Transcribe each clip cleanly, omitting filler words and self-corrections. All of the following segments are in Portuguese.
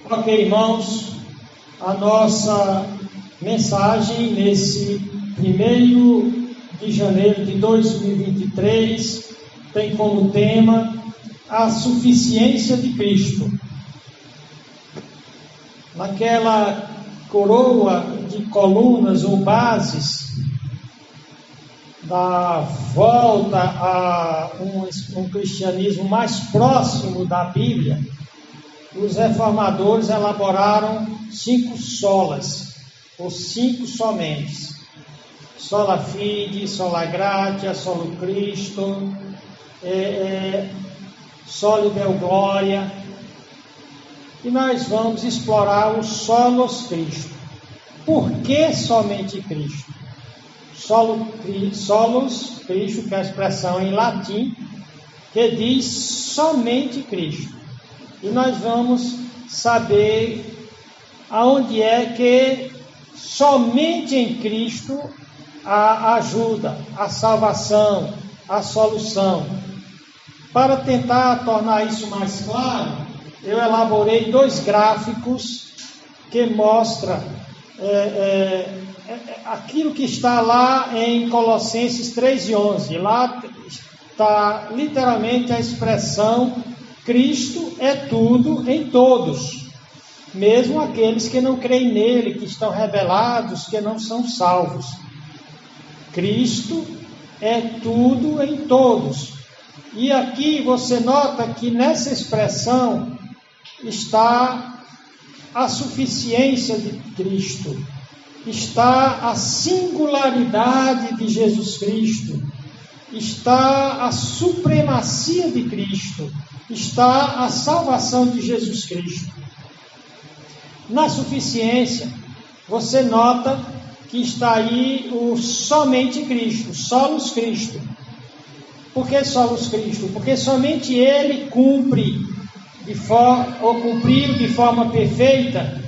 Ok, irmãos, a nossa mensagem nesse 1º de janeiro de 2023 tem como tema a suficiência de Cristo. Naquela coroa de colunas ou bases da volta a um cristianismo mais próximo da Bíblia, os reformadores elaboraram 5 solas, ou 5 somente: sola fide, sola gratia, solo Cristo, soli deo gloria. E nós vamos explorar o solos Cristo. Por que somente Cristo? Solos Cristo, que é a expressão em latim, que diz somente Cristo. E nós vamos saber aonde é que somente em Cristo há ajuda, a salvação, a solução. Para tentar tornar isso mais claro, eu elaborei 2 gráficos que mostram aquilo que está lá em Colossenses 3:11. Lá está literalmente a expressão: Cristo é tudo em todos, mesmo aqueles que não creem nele, que estão rebelados, que não são salvos. Cristo é tudo em todos. E aqui você nota que nessa expressão está a suficiência de Cristo, está a singularidade de Jesus Cristo, está a supremacia de Cristo, está a salvação de Jesus Cristo. Na suficiência, você nota que está aí o somente Cristo, solos Cristo. Por que solos Cristo? Porque somente Ele cumpriu de forma perfeita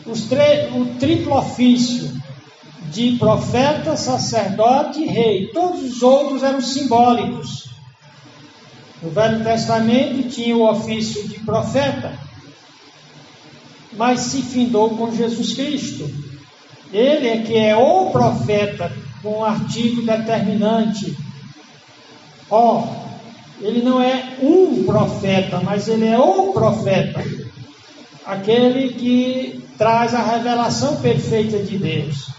o triplo ofício de profeta, sacerdote e rei. Todos os outros eram simbólicos. No Velho Testamento tinha o ofício de profeta, mas se findou com Jesus Cristo. Ele é que é o profeta, com um artigo determinante. Ele não é um profeta, mas ele é o profeta, aquele que traz a revelação perfeita de Deus.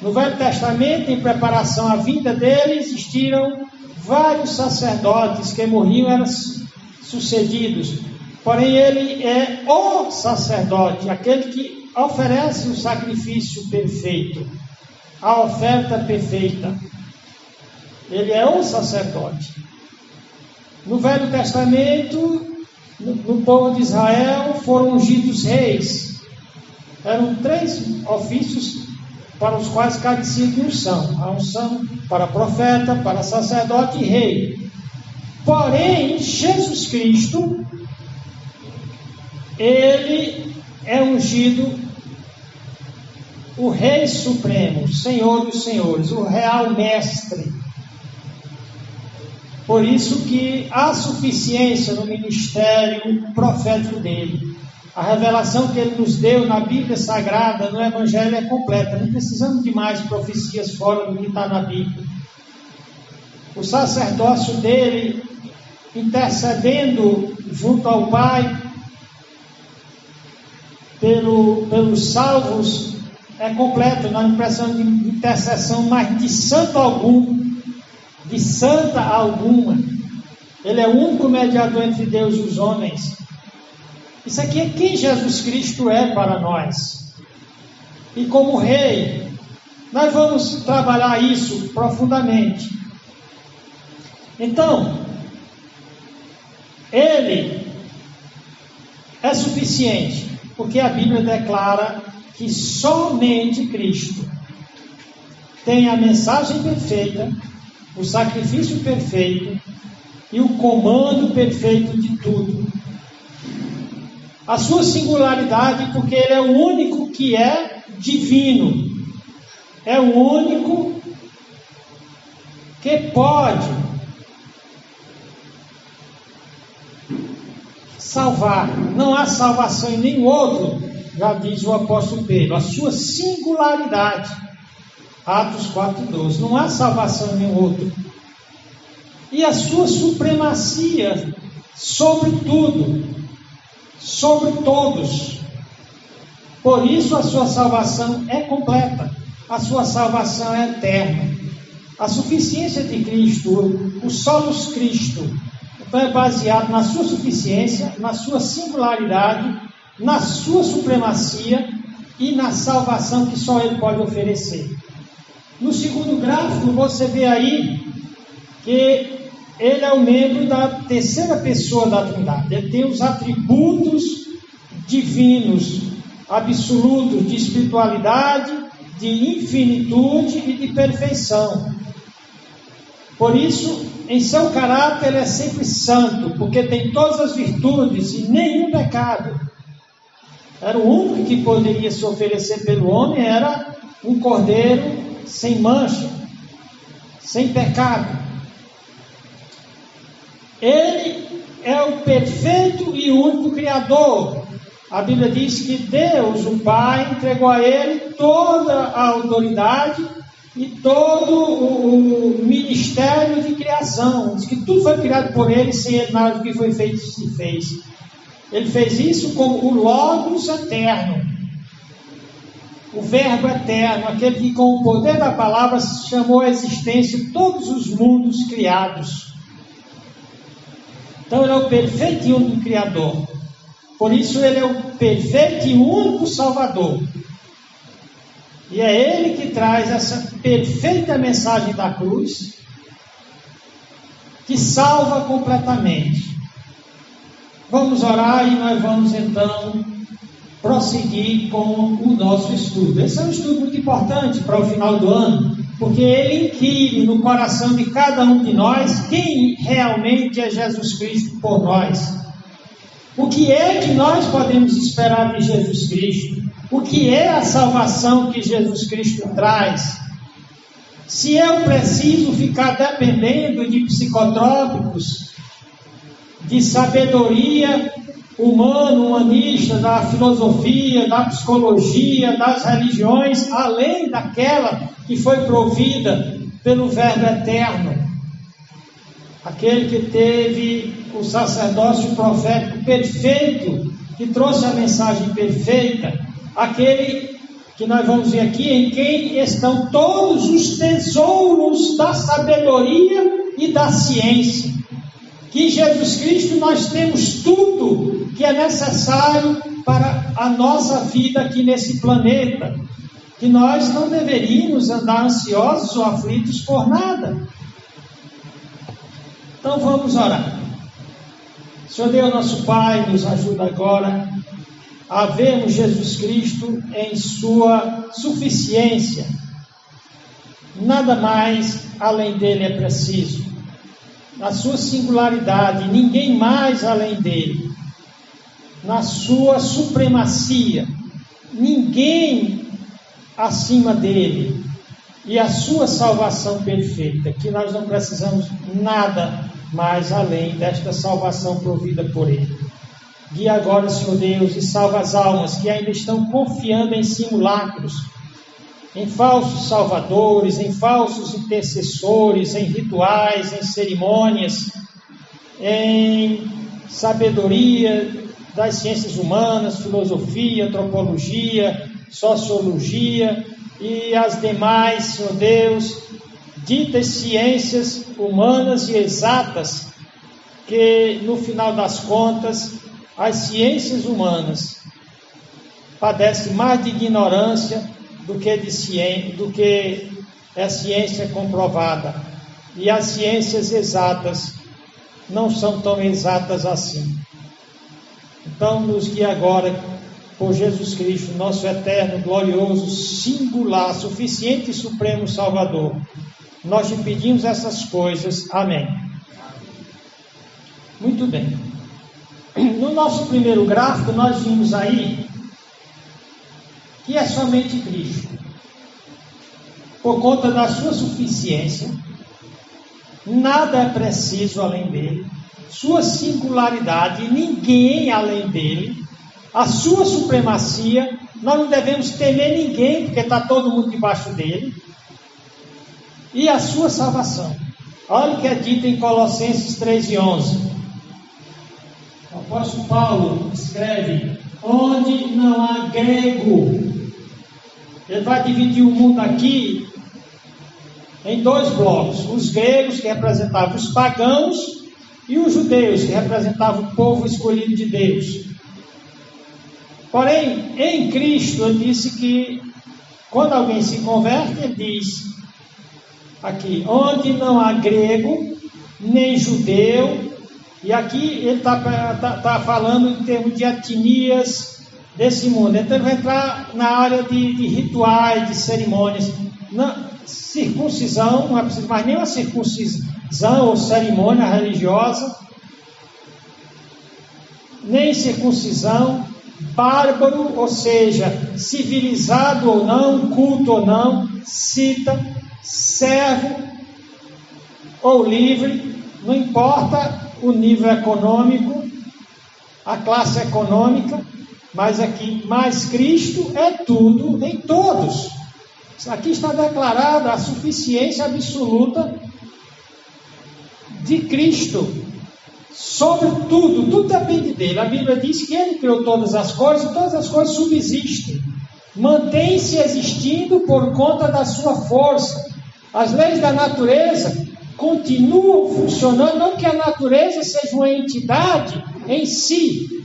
No Velho Testamento, em preparação à vinda dele, existiram vários sacerdotes que morriam, eram sucedidos. Porém, ele é o sacerdote, aquele que oferece o sacrifício perfeito, a oferta perfeita. Ele é o sacerdote. No Velho Testamento, no povo de Israel, foram ungidos reis. Eram 3 ofícios para os quais carecia de unção. A unção para profeta, para sacerdote e rei. Porém, Jesus Cristo, ele é ungido o Rei Supremo, Senhor dos Senhores, o Real Mestre. Por isso que há suficiência no ministério profético dele. A revelação que ele nos deu na Bíblia Sagrada, no Evangelho, é completa. Não precisamos de mais profecias fora do que está na Bíblia. O sacerdócio dele, intercedendo junto ao Pai, pelos salvos, é completo. Não há impressão de intercessão, mas de santo algum. De santa alguma. Ele é o único mediador entre Deus e os homens. Isso aqui é quem Jesus Cristo é para nós. E como rei, nós vamos trabalhar isso profundamente. Então, ele é suficiente, porque a Bíblia declara que somente Cristo tem a mensagem perfeita, o sacrifício perfeito e o comando perfeito de tudo. A sua singularidade, porque ele é o único que é divino. É o único que pode salvar. Não há salvação em nenhum outro, já diz o apóstolo Pedro. A sua singularidade. Atos 4:12. Não há salvação em nenhum outro. E a sua supremacia sobre tudo, sobre todos. Por isso a sua salvação é completa. A sua salvação é eterna. A suficiência de Cristo, o solus Cristo, então é baseado na sua suficiência, na sua singularidade, na sua supremacia e na salvação que só Ele pode oferecer. No segundo gráfico você vê aí que Ele é o membro da terceira pessoa da Trindade. Ele tem os atributos divinos, absolutos, de espiritualidade, de infinitude e de perfeição. Por isso, em seu caráter, ele é sempre santo, porque tem todas as virtudes e nenhum pecado. Era o único que poderia se oferecer pelo homem, era um cordeiro sem mancha, sem pecado. Ele é o perfeito e único Criador. A Bíblia diz que Deus, o Pai, entregou a ele toda a autoridade e todo o ministério de criação. Diz que tudo foi criado por ele, sem ele nada do que foi feito se fez. Ele fez isso como o Logos eterno, o Verbo eterno, aquele que com o poder da palavra chamou à existência todos os mundos criados. Então ele é o perfeito e único Criador. Por isso ele é o perfeito e único Salvador. E é Ele que traz essa perfeita mensagem da cruz, que salva completamente. Vamos orar e nós vamos então prosseguir com o nosso estudo. Esse é um estudo muito importante para o final do ano, porque ele inquire no coração de cada um de nós quem realmente é Jesus Cristo por nós. O que é que nós podemos esperar de Jesus Cristo? O que é a salvação que Jesus Cristo traz? Se eu preciso ficar dependendo de psicotrópicos, de sabedoria humana, humanista, da filosofia, da psicologia, das religiões, além daquela que foi provida pelo Verbo eterno, aquele que teve o sacerdócio profético perfeito, que trouxe a mensagem perfeita, aquele que nós vamos ver aqui, em quem estão todos os tesouros da sabedoria e da ciência. Que em Jesus Cristo nós temos tudo que é necessário para a nossa vida aqui nesse planeta, que nós não deveríamos andar ansiosos ou aflitos por nada. Então vamos orar. Senhor Deus, nosso Pai, nos ajuda agora a vermos Jesus Cristo em sua suficiência. Nada mais além dele é preciso. Na sua singularidade, ninguém mais além dele. Na sua supremacia, ninguém acima dele. E a sua salvação perfeita, que nós não precisamos nada mais além desta salvação provida por Ele. Guia agora, Senhor Deus, e salva as almas que ainda estão confiando em simulacros, em falsos salvadores, em falsos intercessores, em rituais, em cerimônias, em sabedoria das ciências humanas, filosofia, antropologia, sociologia e as demais, Senhor Deus, ditas ciências humanas e exatas, que no final das contas as ciências humanas padecem mais de ignorância do que a ciência comprovada, e as ciências exatas não são tão exatas assim. Então nos guia agora por Jesus Cristo, nosso eterno, glorioso, singular, suficiente e supremo Salvador. Nós te pedimos essas coisas. Amém. Muito bem. No nosso primeiro gráfico, nós vimos aí que é somente Cristo. Por conta da sua suficiência, nada é preciso além dele. sua singularidade, ninguém além dele, a sua supremacia, nós não devemos temer ninguém, porque está todo mundo debaixo dele, e a sua salvação. Olha o que é dito em Colossenses 3:11. O apóstolo Paulo escreve: onde não há grego. Ele vai dividir o mundo aqui em dois blocos: os gregos, que representavam os pagãos, e os judeus, que representavam o povo escolhido de Deus. Porém, em Cristo, ele disse que quando alguém se converte, ele diz aqui: onde não há grego, nem judeu. E aqui ele está falando em termos de etnias desse mundo. Então ele vai entrar na área de rituais, de cerimônias. Circuncisão, não é preciso mais nenhuma circuncisão ou cerimônia religiosa, nem circuncisão, bárbaro, ou seja, civilizado ou não, culto ou não, cita, servo ou livre, não importa o nível econômico, a classe econômica, mas aqui, mas Cristo é tudo em todos. Aqui está declarada a suficiência absoluta de Cristo sobre tudo, tudo depende dele. A Bíblia diz que ele criou todas as coisas, e todas as coisas subsistem, mantém-se existindo por conta da sua força. As leis da natureza continuam funcionando, não que a natureza seja uma entidade em si.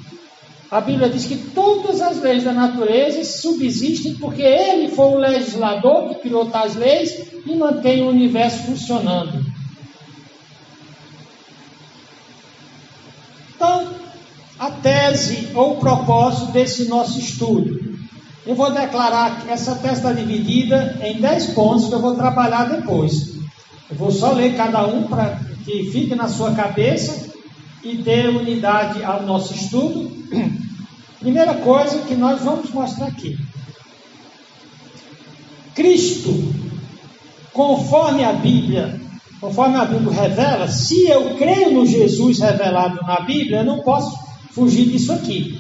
A Bíblia diz que todas as leis da natureza subsistem porque ele foi o legislador que criou tais leis e mantém o universo funcionando. Então, a tese ou o propósito desse nosso estudo. Eu vou declarar que essa tese está dividida em 10 pontos que eu vou trabalhar depois. Eu vou só ler cada um para que fique na sua cabeça e dê unidade ao nosso estudo. Primeira coisa que nós vamos mostrar aqui: Cristo, conforme a Bíblia revela, se eu creio no Jesus revelado na Bíblia, eu não posso fugir disso aqui.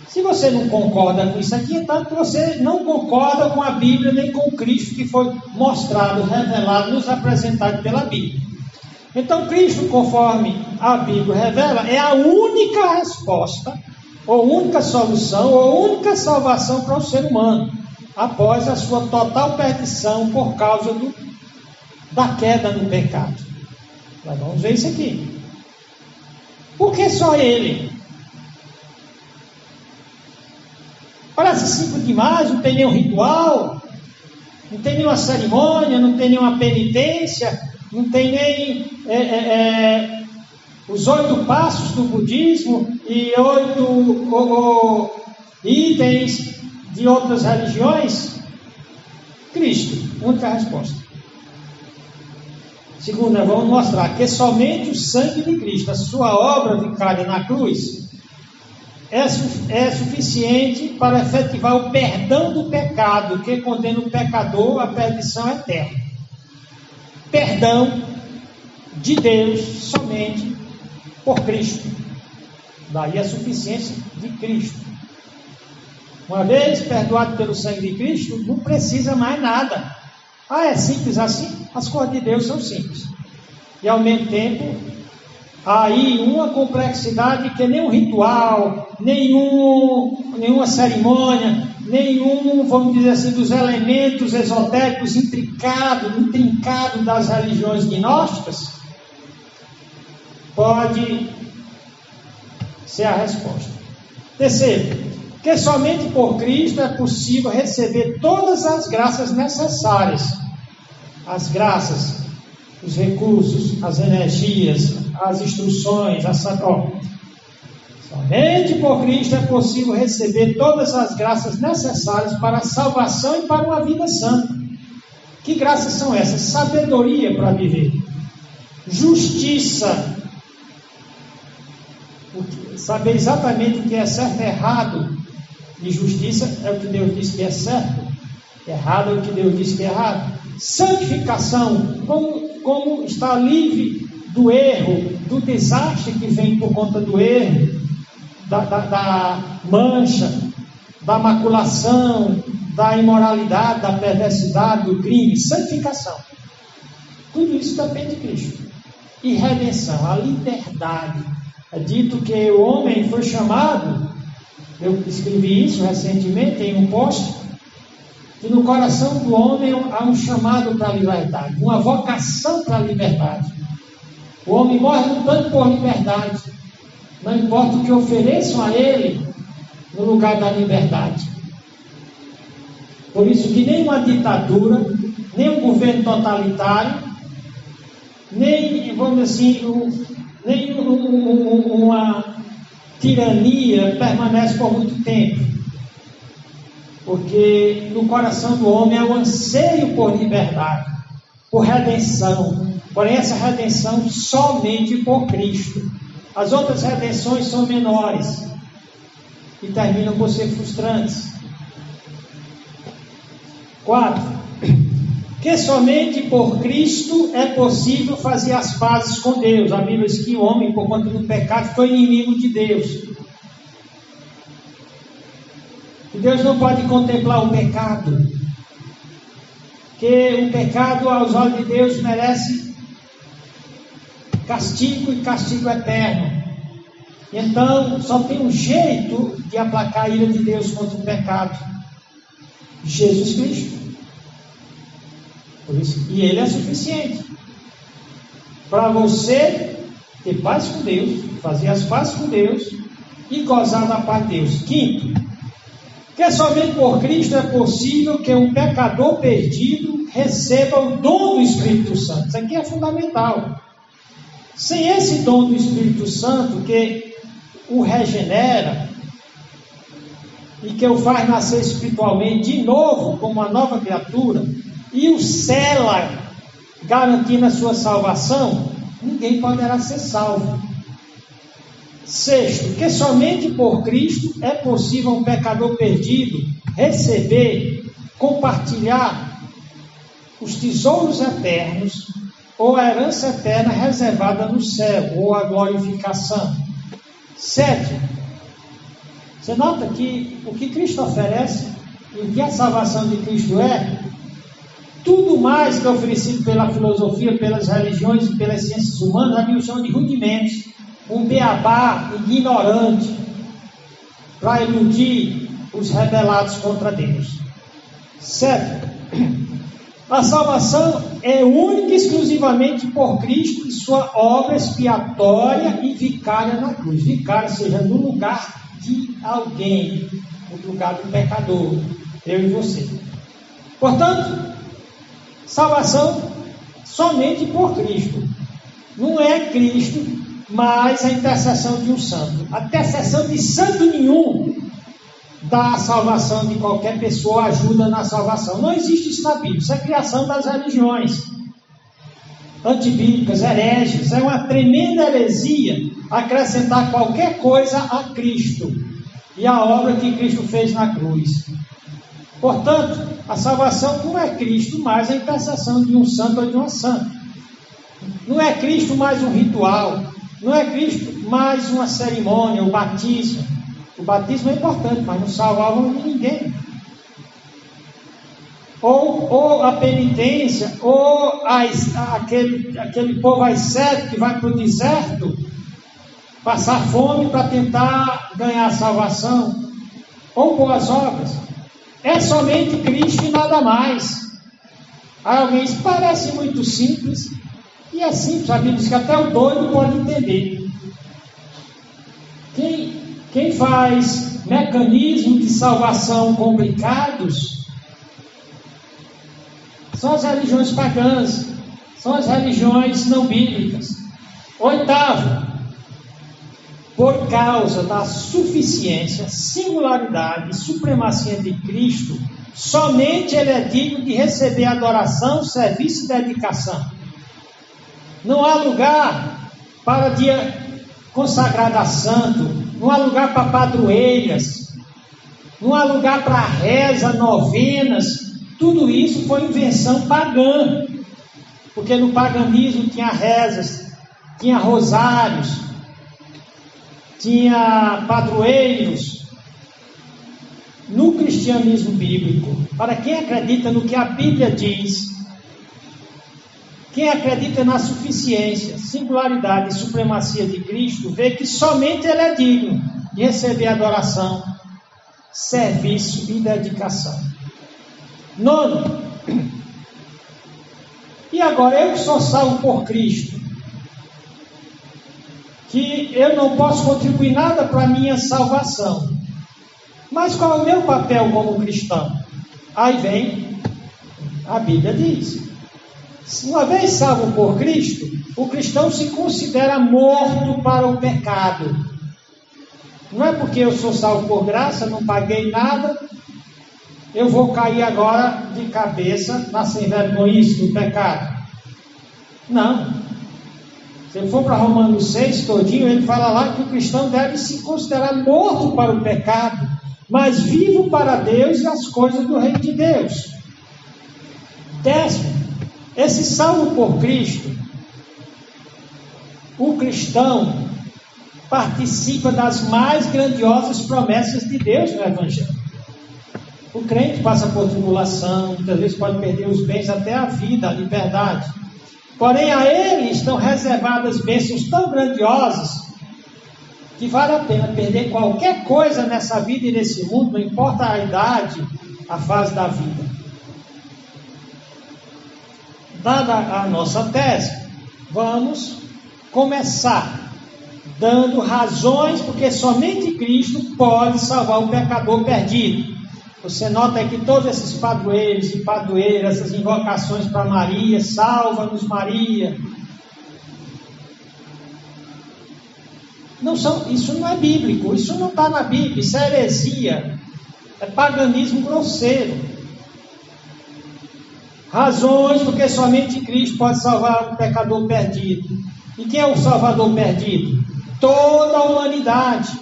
Se você não concorda com isso aqui, então você não concorda com a Bíblia, nem com Cristo que foi mostrado, revelado, nos apresentado pela Bíblia. Então, Cristo, conforme a Bíblia revela, é a única resposta, ou única solução, ou única salvação para o ser humano, após a sua total perdição por causa da queda no pecado. Nós vamos ver isso aqui. Por que só ele? Parece simples demais, não tem nenhum ritual, não tem nenhuma cerimônia, não tem nenhuma penitência, não tem nem os 8 passos do budismo e 8 itens de outras religiões. Cristo, única resposta. Segunda, vamos mostrar que somente o sangue de Cristo, a sua obra vicária na cruz, é suficiente para efetivar o perdão do pecado, que condena o pecador à perdição eterna. Perdão de Deus somente por Cristo. Daí a suficiência de Cristo. Uma vez perdoado pelo sangue de Cristo, não precisa mais nada. É simples assim? As coisas de Deus são simples. E ao mesmo tempo, há aí uma complexidade que nem um ritual, nenhuma cerimônia, nenhum, vamos dizer assim, dos elementos esotéricos intrincados das religiões gnósticas, pode ser a resposta. Terceiro, que somente por Cristo é possível receber todas as graças necessárias. As graças, os recursos, as energias, as instruções, somente por Cristo é possível receber todas as graças necessárias para a salvação e para uma vida santa. Que graças são essas? Sabedoria para viver, justiça, saber exatamente o que é certo e errado, e justiça é o que Deus diz que é certo, errado é o que Deus diz que é errado. Santificação, como estar livre do erro, do desastre que vem por conta do erro, da mancha, da maculação, da imoralidade, da perversidade, do crime, santificação. Tudo isso depende de Cristo. E redenção, a liberdade. É dito que o homem foi chamado, eu escrevi isso recentemente em um post, que no coração do homem há um chamado para a liberdade, uma vocação para a liberdade. O homem morre lutando por liberdade. Não importa o que ofereçam a ele no lugar da liberdade. Por isso que nem uma ditadura, nem um governo totalitário, nem, vamos dizer assim, nem uma tirania permanece por muito tempo. Porque no coração do homem é o anseio por liberdade, por redenção. Porém, essa redenção somente por Cristo. As outras redenções são menores e terminam por ser frustrantes. 4. Que somente por Cristo é possível fazer as pazes com Deus. A Bíblia diz que o homem, por conta do pecado, foi inimigo de Deus. Que Deus não pode contemplar o pecado. Que o pecado, aos olhos de Deus, merece castigo e castigo eterno. Então, só tem um jeito de aplacar a ira de Deus contra o pecado: Jesus Cristo. Por isso, e Ele é suficiente para você ter paz com Deus, fazer as pazes com Deus e gozar da paz de Deus. 5. Que somente por Cristo é possível que um pecador perdido receba o dom do Espírito Santo. Isso aqui é fundamental. Sem esse dom do Espírito Santo, que o regenera e que o faz nascer espiritualmente de novo, como uma nova criatura, e o sela, garantindo a sua salvação, ninguém poderá ser salvo. 6. Que somente por Cristo é possível um pecador perdido receber, compartilhar os tesouros eternos, ou a herança eterna reservada no céu, ou a glorificação. 7. Você nota que o que Cristo oferece, e o que a salvação de Cristo é, tudo mais que é oferecido pela filosofia, pelas religiões e pelas ciências humanas, a Bíblia chama de rudimentos, um beabá ignorante, para iludir os rebelados contra Deus. 7. A salvação é única e exclusivamente por Cristo e sua obra expiatória e vicária na cruz. Vicária, seja, no lugar de alguém, no lugar do pecador, eu e você. Portanto, salvação somente por Cristo. Não é Cristo, mas a intercessão de um santo. A intercessão de santo nenhum dá a salvação de qualquer pessoa, ajuda na salvação. Não existe isso na Bíblia. Isso é criação das religiões antibíblicas, hereges. É uma tremenda heresia acrescentar qualquer coisa a Cristo e a obra que Cristo fez na cruz. Portanto, a salvação não é Cristo, mas a intercessão de um santo ou de uma santa. Não é Cristo mais um ritual. Não é Cristo mais uma cerimônia, o batismo. O batismo é importante, mas não salvava ninguém. Ou a penitência, ou aquele povo ascético que vai para o deserto passar fome para tentar ganhar a salvação, ou boas obras. É somente Cristo e nada mais. Aí alguém diz, parece muito simples, e é simples, a Bíblia diz que até o doido pode entender. Quem faz mecanismos de salvação complicados são as religiões pagãs, são as religiões não bíblicas. 8. Por causa da suficiência, singularidade e supremacia de Cristo, somente Ele é digno de receber adoração, serviço e dedicação. Não há lugar para dia consagrado a santo, não há lugar para padroeiras, não há lugar para reza, novenas. Tudo isso foi invenção pagã, porque no paganismo tinha rezas, tinha rosários, tinha padroeiros. No cristianismo bíblico, para quem acredita no que a Bíblia diz, quem acredita na suficiência, singularidade e supremacia de Cristo, vê que somente Ele é digno de receber adoração, serviço e dedicação. 9. E agora, eu que sou salvo por Cristo, que eu não posso contribuir nada para a minha salvação, mas qual é o meu papel como cristão? Aí vem, a Bíblia diz, uma vez salvo por Cristo, o cristão se considera morto para o pecado. Não é porque eu sou salvo por graça, não paguei nada, eu vou cair agora de cabeça na sem vergonhice do pecado. Não. Se eu for para Romanos 6 todinho, ele fala lá que o cristão deve se considerar morto para o pecado, mas vivo para Deus e as coisas do reino de Deus. 10. Esse salvo por Cristo, o cristão participa das mais grandiosas promessas de Deus no Evangelho. O crente passa por tribulação, muitas vezes pode perder os bens, até a vida, a liberdade. Porém, a ele estão reservadas bênçãos tão grandiosas que vale a pena perder qualquer coisa nessa vida e nesse mundo, não importa a idade, a fase da vida. Dada a nossa tese, vamos começar dando razões porque somente Cristo pode salvar o pecador perdido. Você nota que todos esses padroeiros e padroeiras, essas invocações para Maria, salva-nos Maria, isso não é bíblico, isso não está na Bíblia, isso é heresia, é paganismo grosseiro. Razões porque somente Cristo pode salvar o pecador perdido. E quem é o salvador perdido? Toda a humanidade.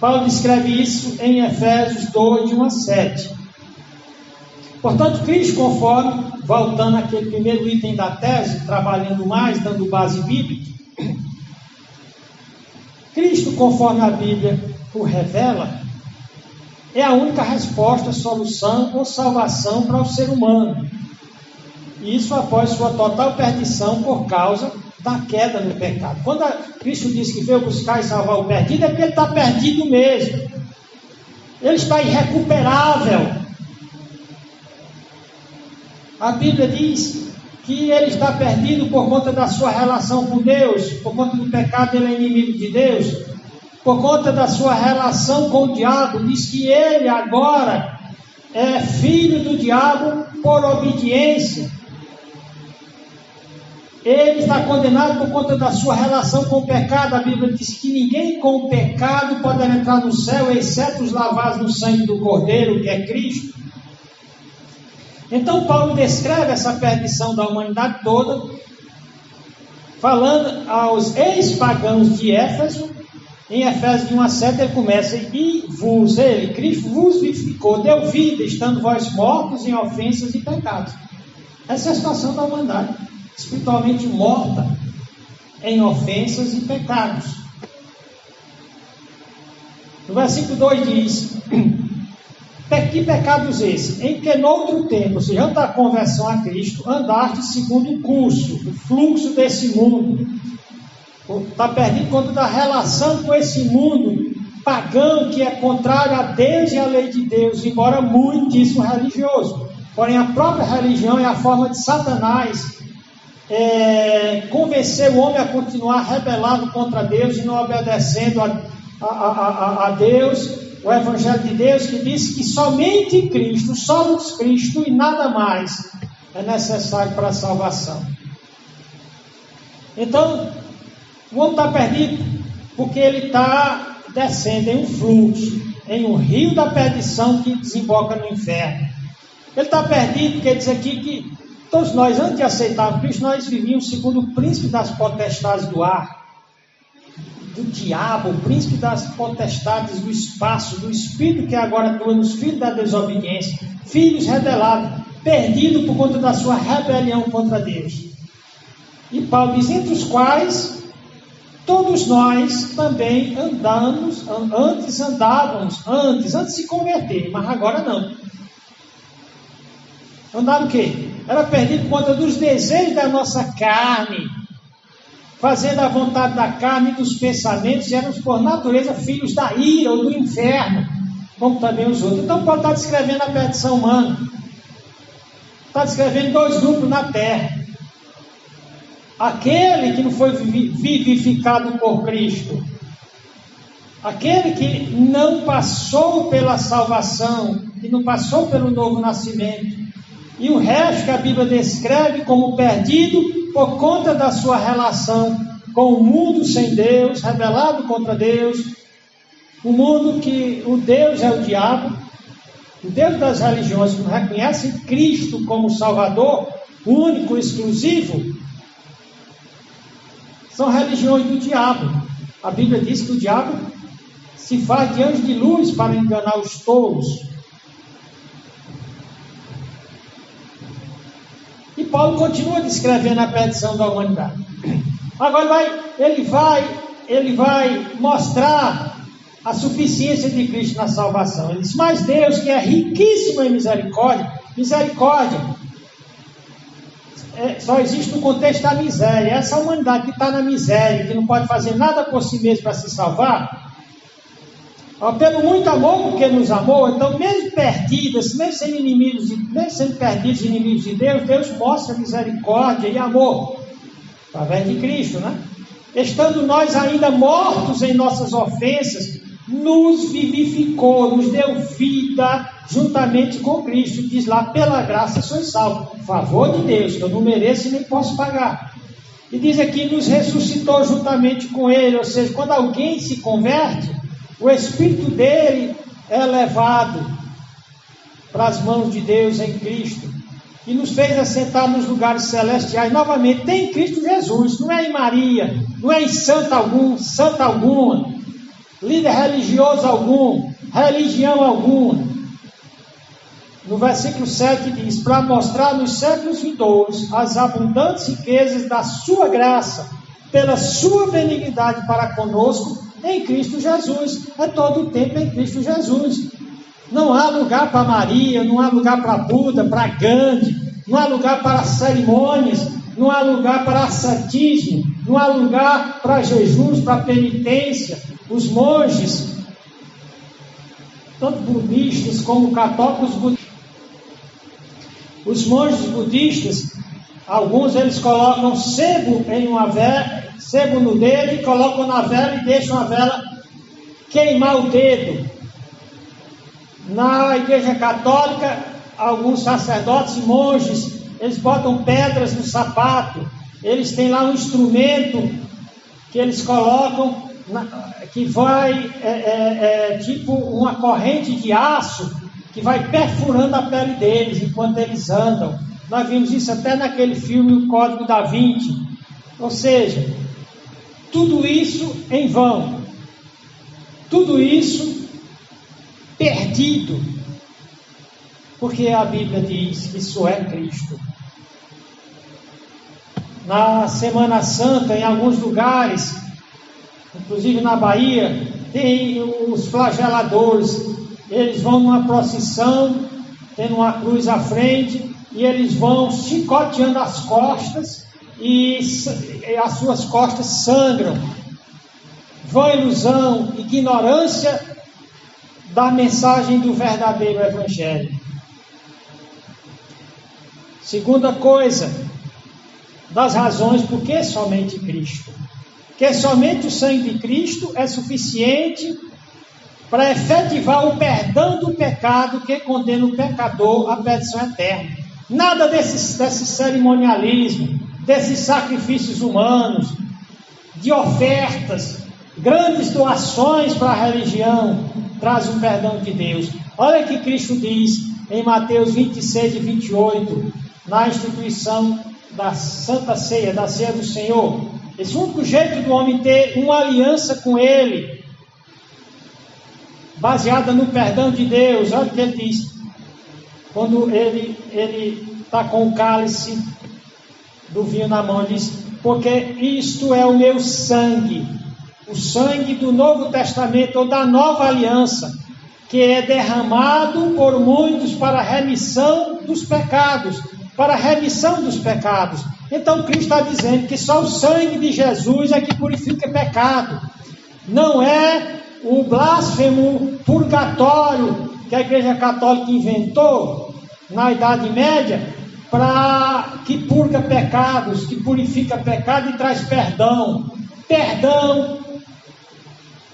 Paulo descreve isso em Efésios 2, de 1 a 7. Portanto, Cristo, conforme, voltando àquele primeiro item da tese, trabalhando mais, dando base bíblica, Cristo, conforme a Bíblia o revela, é a única resposta, solução ou salvação para o ser humano. E isso após sua total perdição por causa da queda no pecado. Quando Cristo diz que veio buscar e salvar o perdido, é porque ele está perdido mesmo. Ele está irrecuperável. A Bíblia diz que ele está perdido por conta da sua relação com Deus, por conta do pecado, ele é inimigo de Deus, por conta da sua relação com o diabo. Diz que ele agora é filho do diabo por obediência. Ele está condenado por conta da sua relação com o pecado. A Bíblia diz que ninguém com o pecado pode entrar no céu, exceto os lavados no sangue do Cordeiro, que é Cristo. Então Paulo descreve essa perdição da humanidade toda, falando aos ex-pagãos de Éfeso. Em Efésios de 1 a 7 ele começa: e vos, ele, Cristo, vos vivificou, deu vida, estando vós mortos em ofensas e pecados. Essa é a situação da humanidade, espiritualmente morta em ofensas e pecados. No versículo 2 diz: que pecados esses? Em que noutro tempo, ou seja, antes da conversão a Cristo, andaste segundo o curso, o fluxo desse mundo. Está perdido por conta da relação com esse mundo pagão, que é contrário a Deus e à lei de Deus, embora muitíssimo religioso. Porém, a própria religião é a forma de Satanás convencer o homem a continuar rebelado contra Deus e não obedecendo a Deus, o Evangelho de Deus, que diz que somente Cristo, só Cristo e nada mais é necessário para a salvação. Então, o homem está perdido porque ele está descendo em um fluxo, em um rio da perdição que desemboca no inferno. Ele está perdido porque diz aqui que todos nós, antes de aceitar Cristo, nós vivíamos segundo o príncipe das potestades do ar, do diabo, o príncipe das potestades do espaço, do espírito que agora atua nos filhos da desobediência, filhos rebelados, perdidos por conta da sua rebelião contra Deus. E Paulo diz, entre os quais todos nós também andávamos antes de se converter, mas agora não. Andar o quê? Era perdido por conta dos desejos da nossa carne, fazendo a vontade da carne e dos pensamentos, e éramos por natureza filhos da ira ou do inferno, como também os outros. Então Paulo está descrevendo a perdição humana, está descrevendo dois grupos na terra. Aquele que não foi vivificado por Cristo, aquele que não passou pela salvação, que não passou pelo novo nascimento, e o resto que a Bíblia descreve como perdido por conta da sua relação com o mundo sem Deus, rebelado contra Deus, o mundo que o Deus é o diabo, o Deus das religiões que não reconhecem Cristo como Salvador, único, exclusivo, são religiões do diabo. A Bíblia diz que o diabo se faz de anjo de luz para enganar os tolos. E Paulo continua descrevendo a perdição da humanidade. Agora ele vai mostrar a suficiência de Cristo na salvação. Ele diz, mas Deus, que é riquíssimo em misericórdia, só existe no contexto da miséria. Essa humanidade que está na miséria, que não pode fazer nada por si mesmo para se salvar, pelo muito amor porque nos amou, então mesmo perdidas, mesmo sendo perdidos inimigos de Deus, Deus mostra misericórdia e amor através de Cristo, né? Estando nós ainda mortos em nossas ofensas, nos vivificou, nos deu vida juntamente com Cristo. Diz lá, pela graça sois salvos, favor de Deus, que eu não mereço e nem posso pagar. E diz aqui, nos ressuscitou juntamente com Ele, ou seja, quando alguém se converte, o Espírito dele é levado para as mãos de Deus em Cristo, e nos fez assentar nos lugares celestiais, novamente, tem em Cristo Jesus, não é em Maria, não é em santa alguma, líder religioso algum, religião alguma. No versículo 7 diz, para mostrar nos séculos vindouros as abundantes riquezas da sua graça, pela sua benignidade para conosco, em Cristo Jesus. É todo o tempo em Cristo Jesus. Não há lugar para Maria, não há lugar para Buda, para Gandhi, não há lugar para cerimônias, não há lugar para ascetismo, não há lugar para jejuns, para penitência. Os monges, tanto budistas como católicos, os monges budistas, alguns eles colocam sebo no dedo e colocam na vela e deixam a vela queimar o dedo. Na igreja católica, alguns sacerdotes e monges, eles botam pedras no sapato, eles têm lá um instrumento que eles colocam, que vai, tipo uma corrente de aço, que vai perfurando a pele deles enquanto eles andam. Nós vimos isso até naquele filme, O Código da Vinci. Ou seja, tudo isso em vão, tudo isso perdido, porque a Bíblia diz que só é Cristo. Na Semana Santa, em alguns lugares, inclusive na Bahia, tem os flageladores. Eles vão numa procissão, tendo uma cruz à frente, e eles vão chicoteando as costas, e as suas costas sangram. Vã ilusão, ignorância da mensagem do verdadeiro Evangelho. Segunda coisa, das razões por que somente Cristo. Porque somente o sangue de Cristo é suficiente para efetivar o perdão do pecado que condena o pecador à perdição eterna. Nada desse cerimonialismo, desses sacrifícios humanos, de ofertas, grandes doações para a religião, traz o perdão de Deus. Olha que Cristo diz em Mateus 26 e 28, na instituição da Santa Ceia, da Ceia do Senhor. Esse único jeito do homem ter uma aliança com Ele, baseada no perdão de Deus. Olha o que ele diz, quando ele está com o cálice do vinho na mão, ele diz, porque isto é o meu sangue, o sangue do Novo Testamento ou da Nova Aliança, que é derramado por muitos para a remissão dos pecados, para a remissão dos pecados. Então Cristo está dizendo que só o sangue de Jesus é que purifica pecado. Não é o blasfemo purgatório que a Igreja Católica inventou na Idade Média, que purga pecados, que purifica pecado e traz perdão. Perdão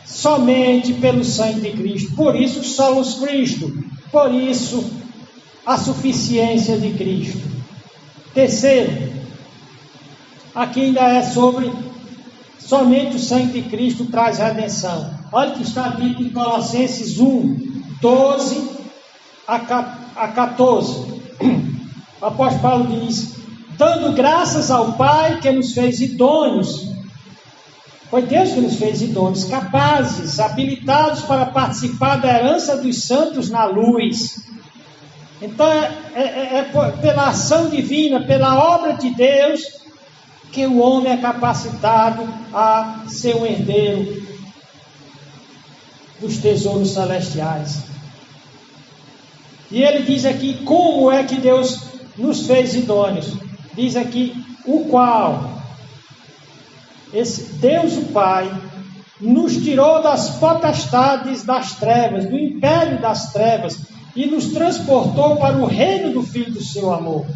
somente pelo sangue de Cristo. Por isso, solos Cristo. Por isso, a suficiência de Cristo. Terceiro, aqui ainda é sobre somente o sangue de Cristo traz redenção. Olha o que está dito em Colossenses 1, 12 a 14. O apóstolo Paulo diz: dando graças ao Pai que nos fez idôneos. Foi Deus que nos fez idôneos, capazes, habilitados para participar da herança dos santos na luz. Então é pela ação divina, pela obra de Deus, que o homem é capacitado a ser um herdeiro dos tesouros celestiais. E ele diz aqui como é que Deus nos fez idôneos. Diz aqui: o qual, esse Deus o Pai, nos tirou das potestades das trevas, do império das trevas, e nos transportou para o reino do Filho do seu amor.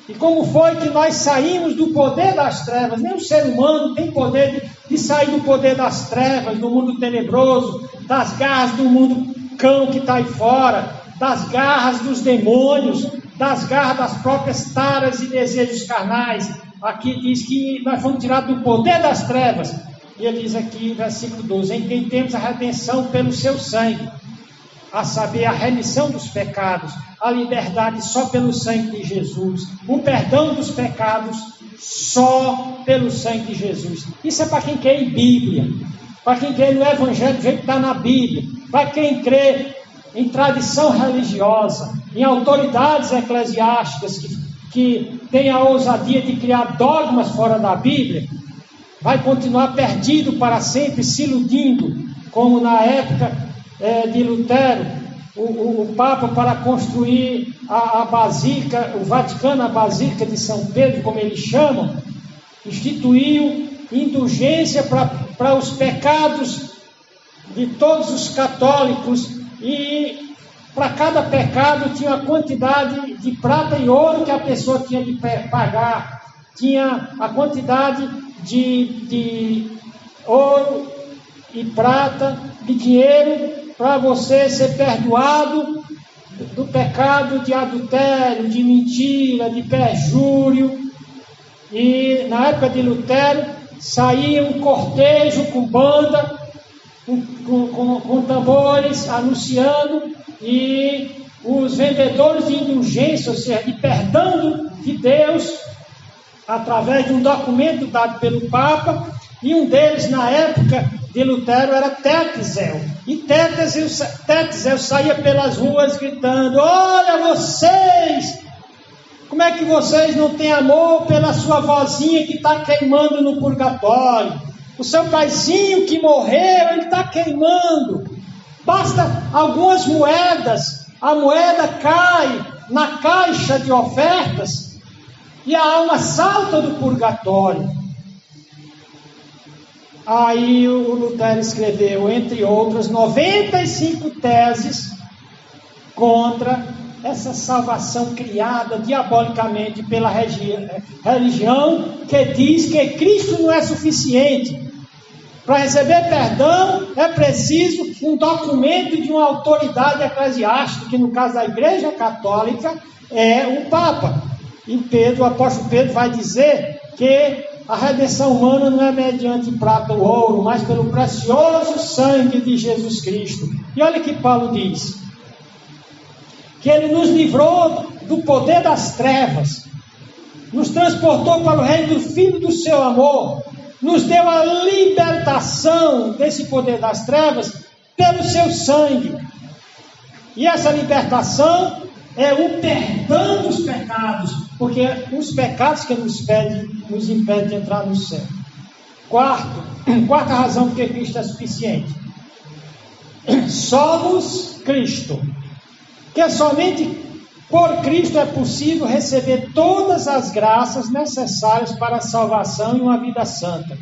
E como foi que nós saímos do poder das trevas? Nem o ser humano tem poder de sair do poder das trevas, do mundo tenebroso, das garras do mundo cão que está aí fora, das garras dos demônios, das garras das próprias taras e desejos carnais. Aqui diz que nós fomos tirados do poder das trevas. E ele diz aqui, versículo 12: em quem temos a redenção pelo seu sangue, a saber, a remissão dos pecados, a liberdade só pelo sangue de Jesus, o perdão dos pecados só pelo sangue de Jesus. Isso é para quem crê em Bíblia, para quem crê no Evangelho do jeito que está na Bíblia, para quem crê em tradição religiosa, em autoridades eclesiásticas que tem a ousadia de criar dogmas fora da Bíblia, vai continuar perdido para sempre, se iludindo, como na época de Lutero, o Papa, para construir a Basílica, o Vaticano, a Basílica de São Pedro, como eles chamam, instituiu indulgência para os pecados de todos os católicos, e para cada pecado tinha a quantidade de prata e ouro que a pessoa tinha de pagar, tinha a quantidade de ouro e prata, de dinheiro, para você ser perdoado do pecado de adultério, de mentira, de perjúrio. E na época de Lutero saía um cortejo com banda, com tambores anunciando, e os vendedores de indulgência, ou seja, de perdão de Deus, através de um documento dado pelo Papa, e um deles na época de Lutero era Tetzel. E Tetzel saía pelas ruas gritando: olha vocês, como é que vocês não têm amor pela sua vozinha que está queimando no purgatório? O seu paizinho que morreu, ele está queimando. Basta algumas moedas, a moeda cai na caixa de ofertas e a alma salta do purgatório. Aí o Lutero escreveu, entre outras, 95 teses contra essa salvação criada diabolicamente pela religião, que diz que Cristo não é suficiente. Para receber perdão é preciso um documento de uma autoridade eclesiástica, que no caso da Igreja Católica é o Papa. E o apóstolo Pedro vai dizer que a redenção humana não é mediante prata ou ouro, mas pelo precioso sangue de Jesus Cristo. E olha que Paulo diz: que ele nos livrou do poder das trevas, nos transportou para o reino do Filho do seu amor, nos deu a libertação desse poder das trevas pelo seu sangue. E essa libertação é o perdão dos pecados, porque os pecados que nos impedem de entrar no céu. Quarta razão porque Cristo é suficiente. Somos Cristo. Que somente por Cristo é possível receber todas as graças necessárias para a salvação e uma vida santa.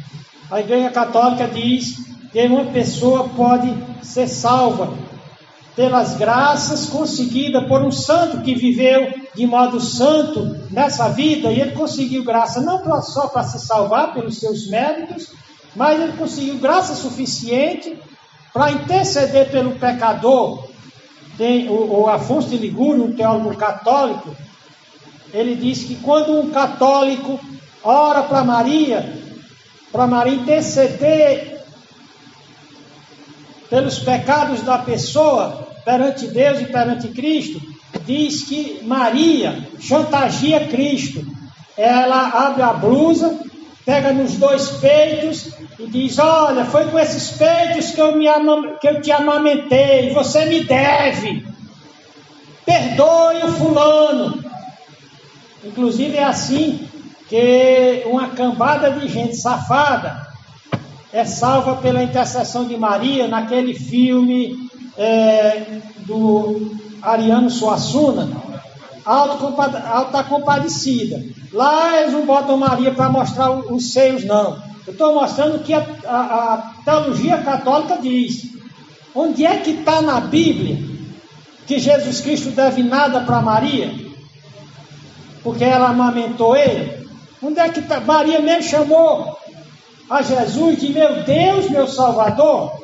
A Igreja Católica diz que uma pessoa pode ser salva pelas graças conseguidas por um santo que viveu de modo santo nessa vida, e ele conseguiu graça não só para se salvar pelos seus méritos, mas ele conseguiu graça suficiente para interceder pelo pecador. Tem o Afonso de Ligúrio, um teólogo católico, ele diz que quando um católico ora para Maria interceder pelos pecados da pessoa perante Deus e perante Cristo, diz que Maria chantageia Cristo. Ela abre a blusa, pega nos dois peitos e diz: olha, foi com esses peitos que eu te amamentei, você me deve, perdoe o fulano. Inclusive é assim que uma cambada de gente safada é salva pela intercessão de Maria, naquele filme do Ariano Suassuna, Alta Compadecida. Lá eles não botam Maria para mostrar os seios, não. Eu estou mostrando que a teologia católica diz. Onde é que está na Bíblia que Jesus Cristo deve nada para Maria? Porque ela amamentou ele? Onde é que está? Maria mesmo chamou a Jesus de meu Deus, meu Salvador.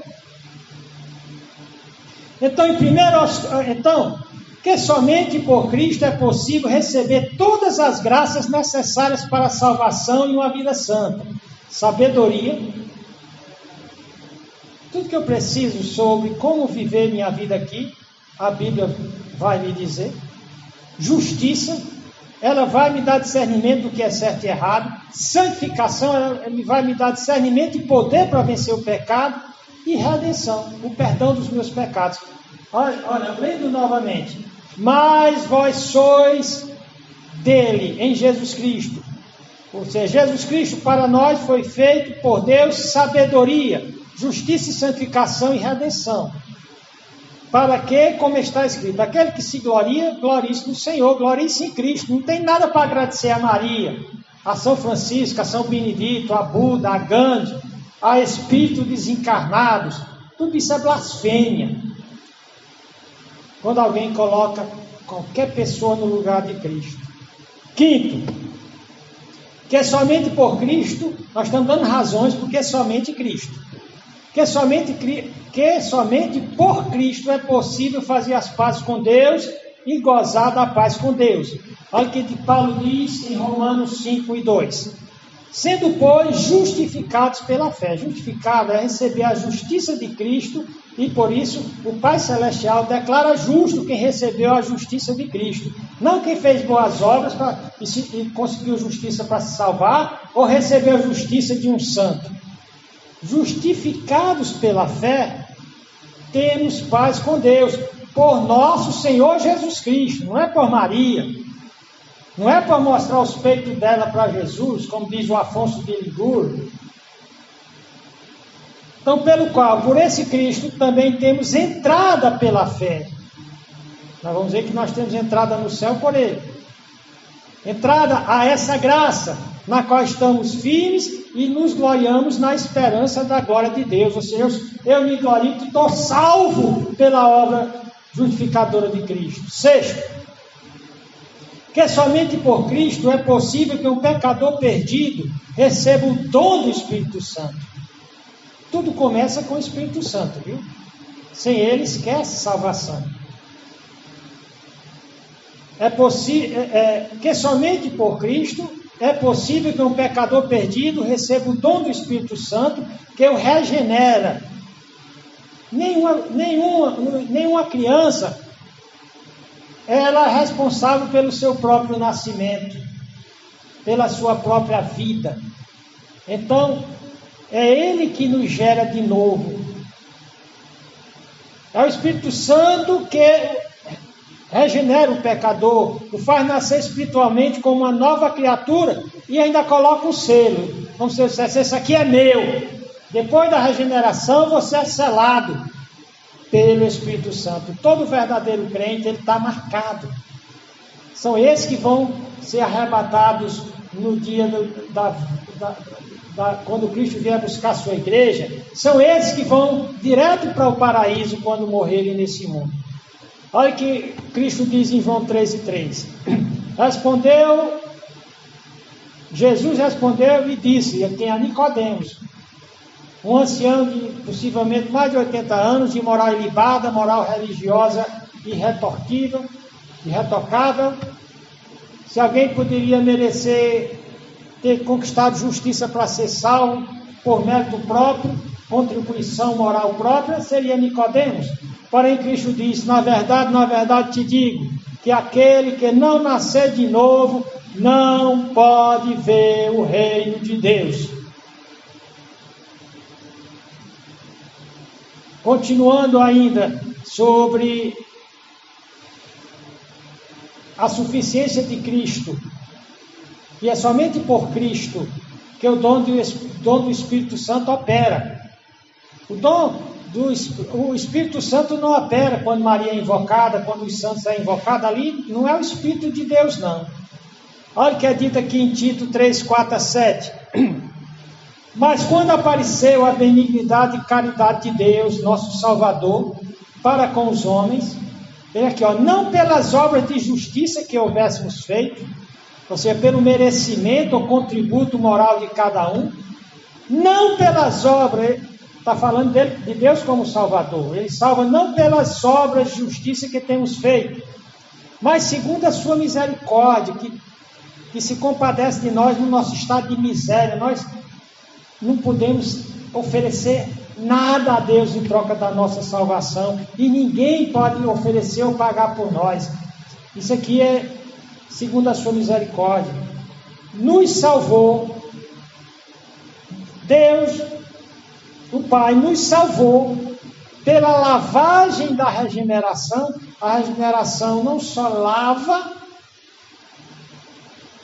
Então, que somente por Cristo é possível receber todas as graças necessárias para a salvação e uma vida santa. Sabedoria, tudo que eu preciso sobre como viver minha vida aqui, a Bíblia vai me dizer. Justiça, ela vai me dar discernimento do que é certo e errado. Santificação, ela vai me dar discernimento e poder para vencer o pecado. E redenção, o perdão dos meus pecados. Olha, lendo novamente. Mas vós sois dele, em Jesus Cristo. Ou seja, Jesus Cristo para nós foi feito por Deus sabedoria, justiça e santificação e redenção. Para que, como está escrito, aquele que se gloria, glorie-se no Senhor, glorie-se em Cristo. Não tem nada para agradecer a Maria, a São Francisco, a São Benedito, a Buda, a Gandhi, a espíritos desencarnados. Tudo isso é blasfêmia. Quando alguém coloca qualquer pessoa no lugar de Cristo. Quinto, que somente por Cristo, nós estamos dando razões porque somente Cristo. Que somente por Cristo é possível fazer as pazes com Deus e gozar da paz com Deus. Olha o que Paulo diz em Romanos 5 e 2. Sendo, pois, justificados pela fé. Justificado é receber a justiça de Cristo, e por isso o Pai Celestial declara justo quem recebeu a justiça de Cristo. Não quem fez boas obras e conseguiu justiça para se salvar, ou recebeu a justiça de um santo. Justificados pela fé, temos paz com Deus, por nosso Senhor Jesus Cristo, não é por Maria. Não é para mostrar os peitos dela para Jesus, como diz o Afonso de Ligúrio. Então, pelo qual, por esse Cristo, também temos entrada pela fé. Nós vamos ver que nós temos entrada no céu por ele. Entrada a essa graça, na qual estamos firmes e nos gloriamos na esperança da glória de Deus. Ou seja, eu me glorio que estou salvo pela obra justificadora de Cristo. Sexto, que somente por Cristo é possível que um pecador perdido receba o dom do Espírito Santo. Tudo começa com o Espírito Santo, viu? Sem ele esquece salvação. Que somente por Cristo é possível que um pecador perdido receba o dom do Espírito Santo, que o regenera. Nenhuma criança ela é responsável pelo seu próprio nascimento, pela sua própria vida. Então, é ele que nos gera de novo. É o Espírito Santo que regenera o pecador, o faz nascer espiritualmente como uma nova criatura e ainda coloca um selo. Como se eu dissesse, esse aqui é meu. Depois da regeneração, você é selado pelo Espírito Santo. Todo verdadeiro crente, ele está marcado. São esses que vão ser arrebatados no dia quando Cristo vier buscar a sua igreja. São esses que vão direto para o paraíso quando morrerem nesse mundo. Olha o que Cristo diz em João 13:3. Jesus respondeu e disse a Nicodemos, um ancião de possivelmente mais de 80 anos, de moral ilibada, moral religiosa irretocável, se alguém poderia merecer ter conquistado justiça para ser salvo por mérito próprio, contribuição moral própria, seria Nicodemos. Porém, Cristo disse, na verdade te digo, que aquele que não nascer de novo, não pode ver o reino de Deus. Continuando ainda sobre a suficiência de Cristo, e é somente por Cristo que o dom do Espírito Santo opera. O Espírito Santo não opera quando Maria é invocada, quando os santos são invocados, ali não é o Espírito de Deus, não. Olha o que é dito aqui em Tito 3:4-7. Mas quando apareceu a benignidade e caridade de Deus, nosso Salvador, para com os homens, vem aqui, não pelas obras de justiça que houvéssemos feito, ou seja, pelo merecimento ou contributo moral de cada um, não pelas obras, está falando de Deus como Salvador, ele salva não pelas obras de justiça que temos feito, mas segundo a sua misericórdia, que se compadece de nós no nosso estado de miséria. Nós não podemos oferecer nada a Deus em troca da nossa salvação, e ninguém pode oferecer ou pagar por nós. Isso aqui é segundo a sua misericórdia. Nos salvou, Deus, o Pai, nos salvou pela lavagem da regeneração. A regeneração não só lava,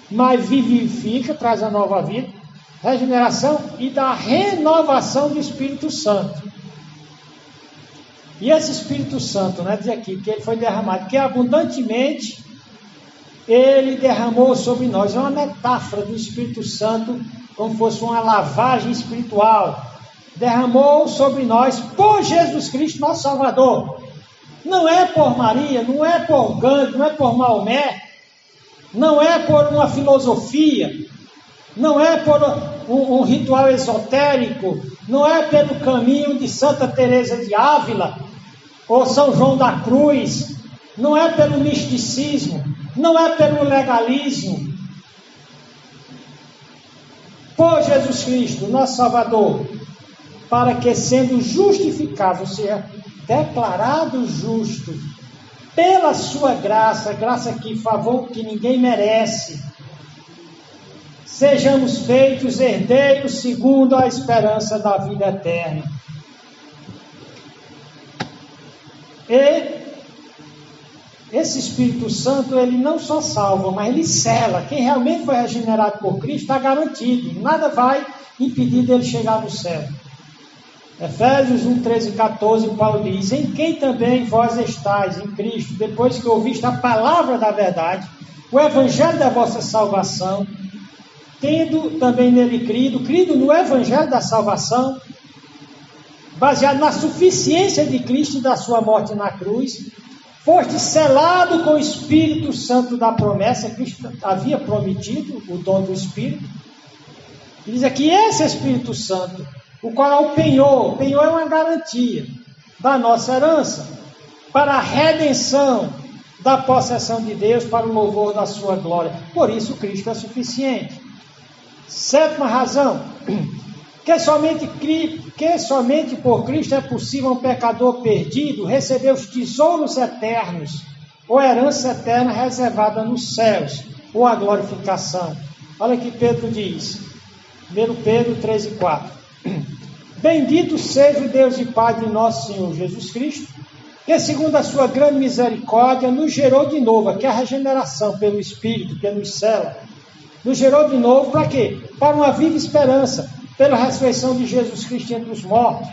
mas vivifica, traz a nova vida. Regeneração e da renovação do Espírito Santo. E esse Espírito Santo, diz aqui, que ele foi derramado, que abundantemente ele derramou sobre nós. É uma metáfora do Espírito Santo, como fosse uma lavagem espiritual. Derramou sobre nós por Jesus Cristo, nosso Salvador. Não é por Maria, não é por Gandhi, não é por Maomé, não é por uma filosofia, não é por um ritual esotérico, não é pelo caminho de Santa Teresa de Ávila ou São João da Cruz, não é pelo misticismo, não é pelo legalismo. Por Jesus Cristo, nosso Salvador, para que, sendo justificados, ou seja, declarados justos pela sua graça que favor que ninguém merece, sejamos feitos herdeiros segundo a esperança da vida eterna. E esse Espírito Santo, ele não só salva, mas ele sela. Quem realmente foi regenerado por Cristo está garantido. Nada vai impedir dele chegar no céu. Efésios 1:13-14, Paulo diz, em quem também vós estáis, em Cristo, depois que ouviste a palavra da verdade, o evangelho da vossa salvação, tendo também nele crido no evangelho da salvação, baseado na suficiência de Cristo e da sua morte na cruz, foste selado com o Espírito Santo da promessa. Cristo havia prometido o dom do Espírito. Ele diz aqui, esse Espírito Santo, o qual é o penhor é uma garantia da nossa herança, para a redenção da possessão de Deus, para o louvor da sua glória. Por isso Cristo é suficiente. Sétima razão, que somente por Cristo é possível um pecador perdido receber os tesouros eternos, ou herança eterna reservada nos céus, ou a glorificação. Olha que Pedro diz, 1 Pedro 13:4. Bendito seja o Deus e Pai de nosso Senhor Jesus Cristo, que segundo a sua grande misericórdia nos gerou de novo, aqui é a regeneração pelo Espírito, que nos cela, nos gerou de novo para quê? Para uma viva esperança, pela ressurreição de Jesus Cristo entre os mortos,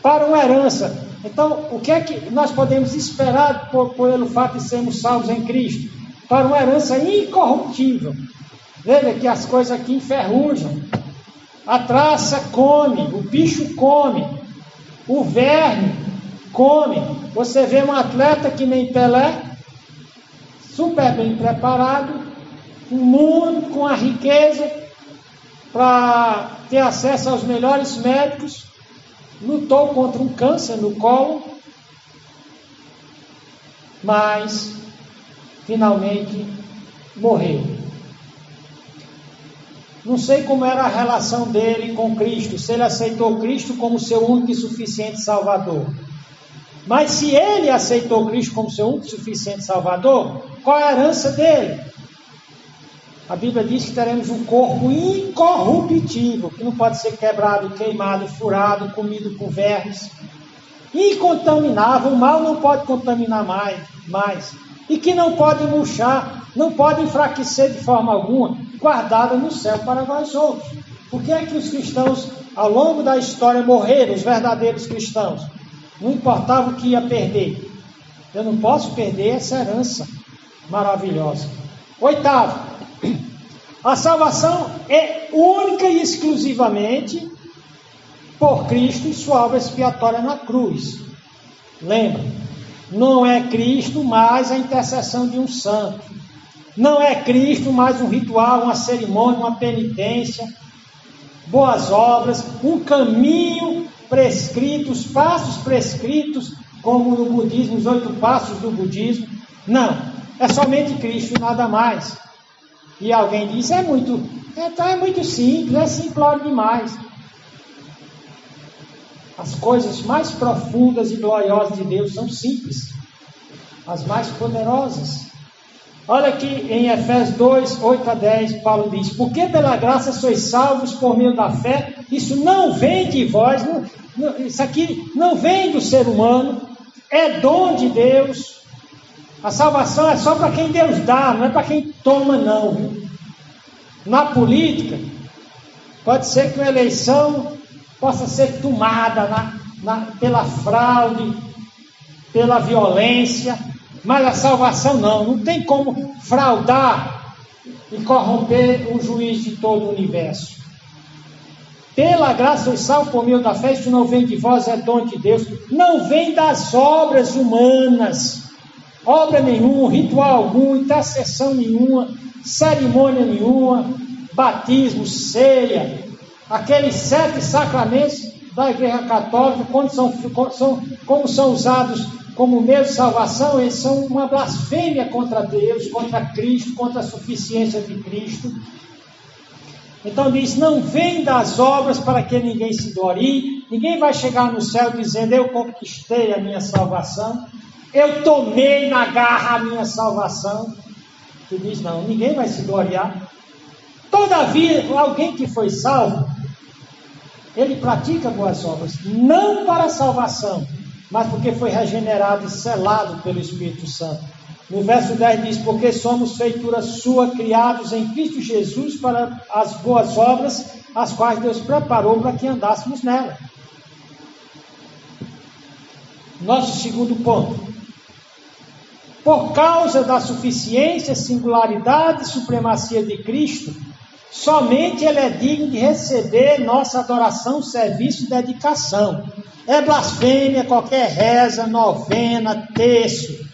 para uma herança. Então, o que é que nós podemos esperar pelo fato de sermos salvos em Cristo? Para uma herança incorruptível. Veja que as coisas aqui enferrujam, a traça come, o bicho come, o verme come. Você vê um atleta que nem Pelé, super bem preparado, um mundo com a riqueza para ter acesso aos melhores médicos, lutou contra um câncer no colo, mas finalmente morreu. Não sei como era a relação dele com Cristo, se ele aceitou Cristo como seu único e suficiente Salvador. Mas se ele aceitou Cristo como seu único e suficiente Salvador, qual é a herança dele? A Bíblia diz que teremos um corpo incorruptível, que não pode ser quebrado, queimado, furado, comido por vermes. Incontaminável, o mal não pode contaminar mais. E que não pode murchar, não pode enfraquecer de forma alguma, guardada no céu para nós outros. Por que é que os cristãos, ao longo da história, morreram, os verdadeiros cristãos? Não importava o que ia perder. Eu não posso perder essa herança maravilhosa. Oitavo, a salvação é única e exclusivamente por Cristo e sua obra expiatória na cruz. Lembra? Não é Cristo mais a intercessão de um santo. Não é Cristo mais um ritual, uma cerimônia, uma penitência, boas obras, um caminho prescrito, os passos prescritos, como no budismo, os 8 passos do budismo. Não, é somente Cristo e nada mais. E alguém diz, é muito simples, é simplório demais. As coisas mais profundas e gloriosas de Deus são simples, as mais poderosas. Olha aqui em Efésios 2, 8 a 10, Paulo diz, porque pela graça sois salvos por meio da fé, isso não vem de vós, isso aqui não vem do ser humano, é dom de Deus. A salvação é só para quem Deus dá, não é para quem toma não. Viu? Na política, pode ser que uma eleição possa ser tomada pela fraude, pela violência, mas a salvação não tem como fraudar e corromper o juiz de todo o universo. Pela graça sois salvos por meio da fé, isso não vem de vós, é dom de Deus, não vem das obras humanas, obra nenhuma, ritual algum, intercessão nenhuma, cerimônia nenhuma, batismo, ceia, aqueles 7 sacramentos da Igreja Católica, como são usados como meio de salvação, eles são uma blasfêmia contra Deus, contra Cristo, contra a suficiência de Cristo. Então diz, não vem das obras para que ninguém se glorie, ninguém vai chegar no céu dizendo, eu conquistei a minha salvação, eu tomei na garra a minha salvação. Que diz, não, ninguém vai se gloriar. Todavia, alguém que foi salvo, ele pratica boas obras, não para a salvação, mas porque foi regenerado e selado pelo Espírito Santo. No verso 10 diz, porque somos feitura sua, criados em Cristo Jesus para as boas obras, as quais Deus preparou para que andássemos nela. Nosso segundo ponto. Por causa da suficiência, singularidade e supremacia de Cristo, somente Ele é digno de receber nossa adoração, serviço e dedicação. É blasfêmia qualquer reza, novena, terço,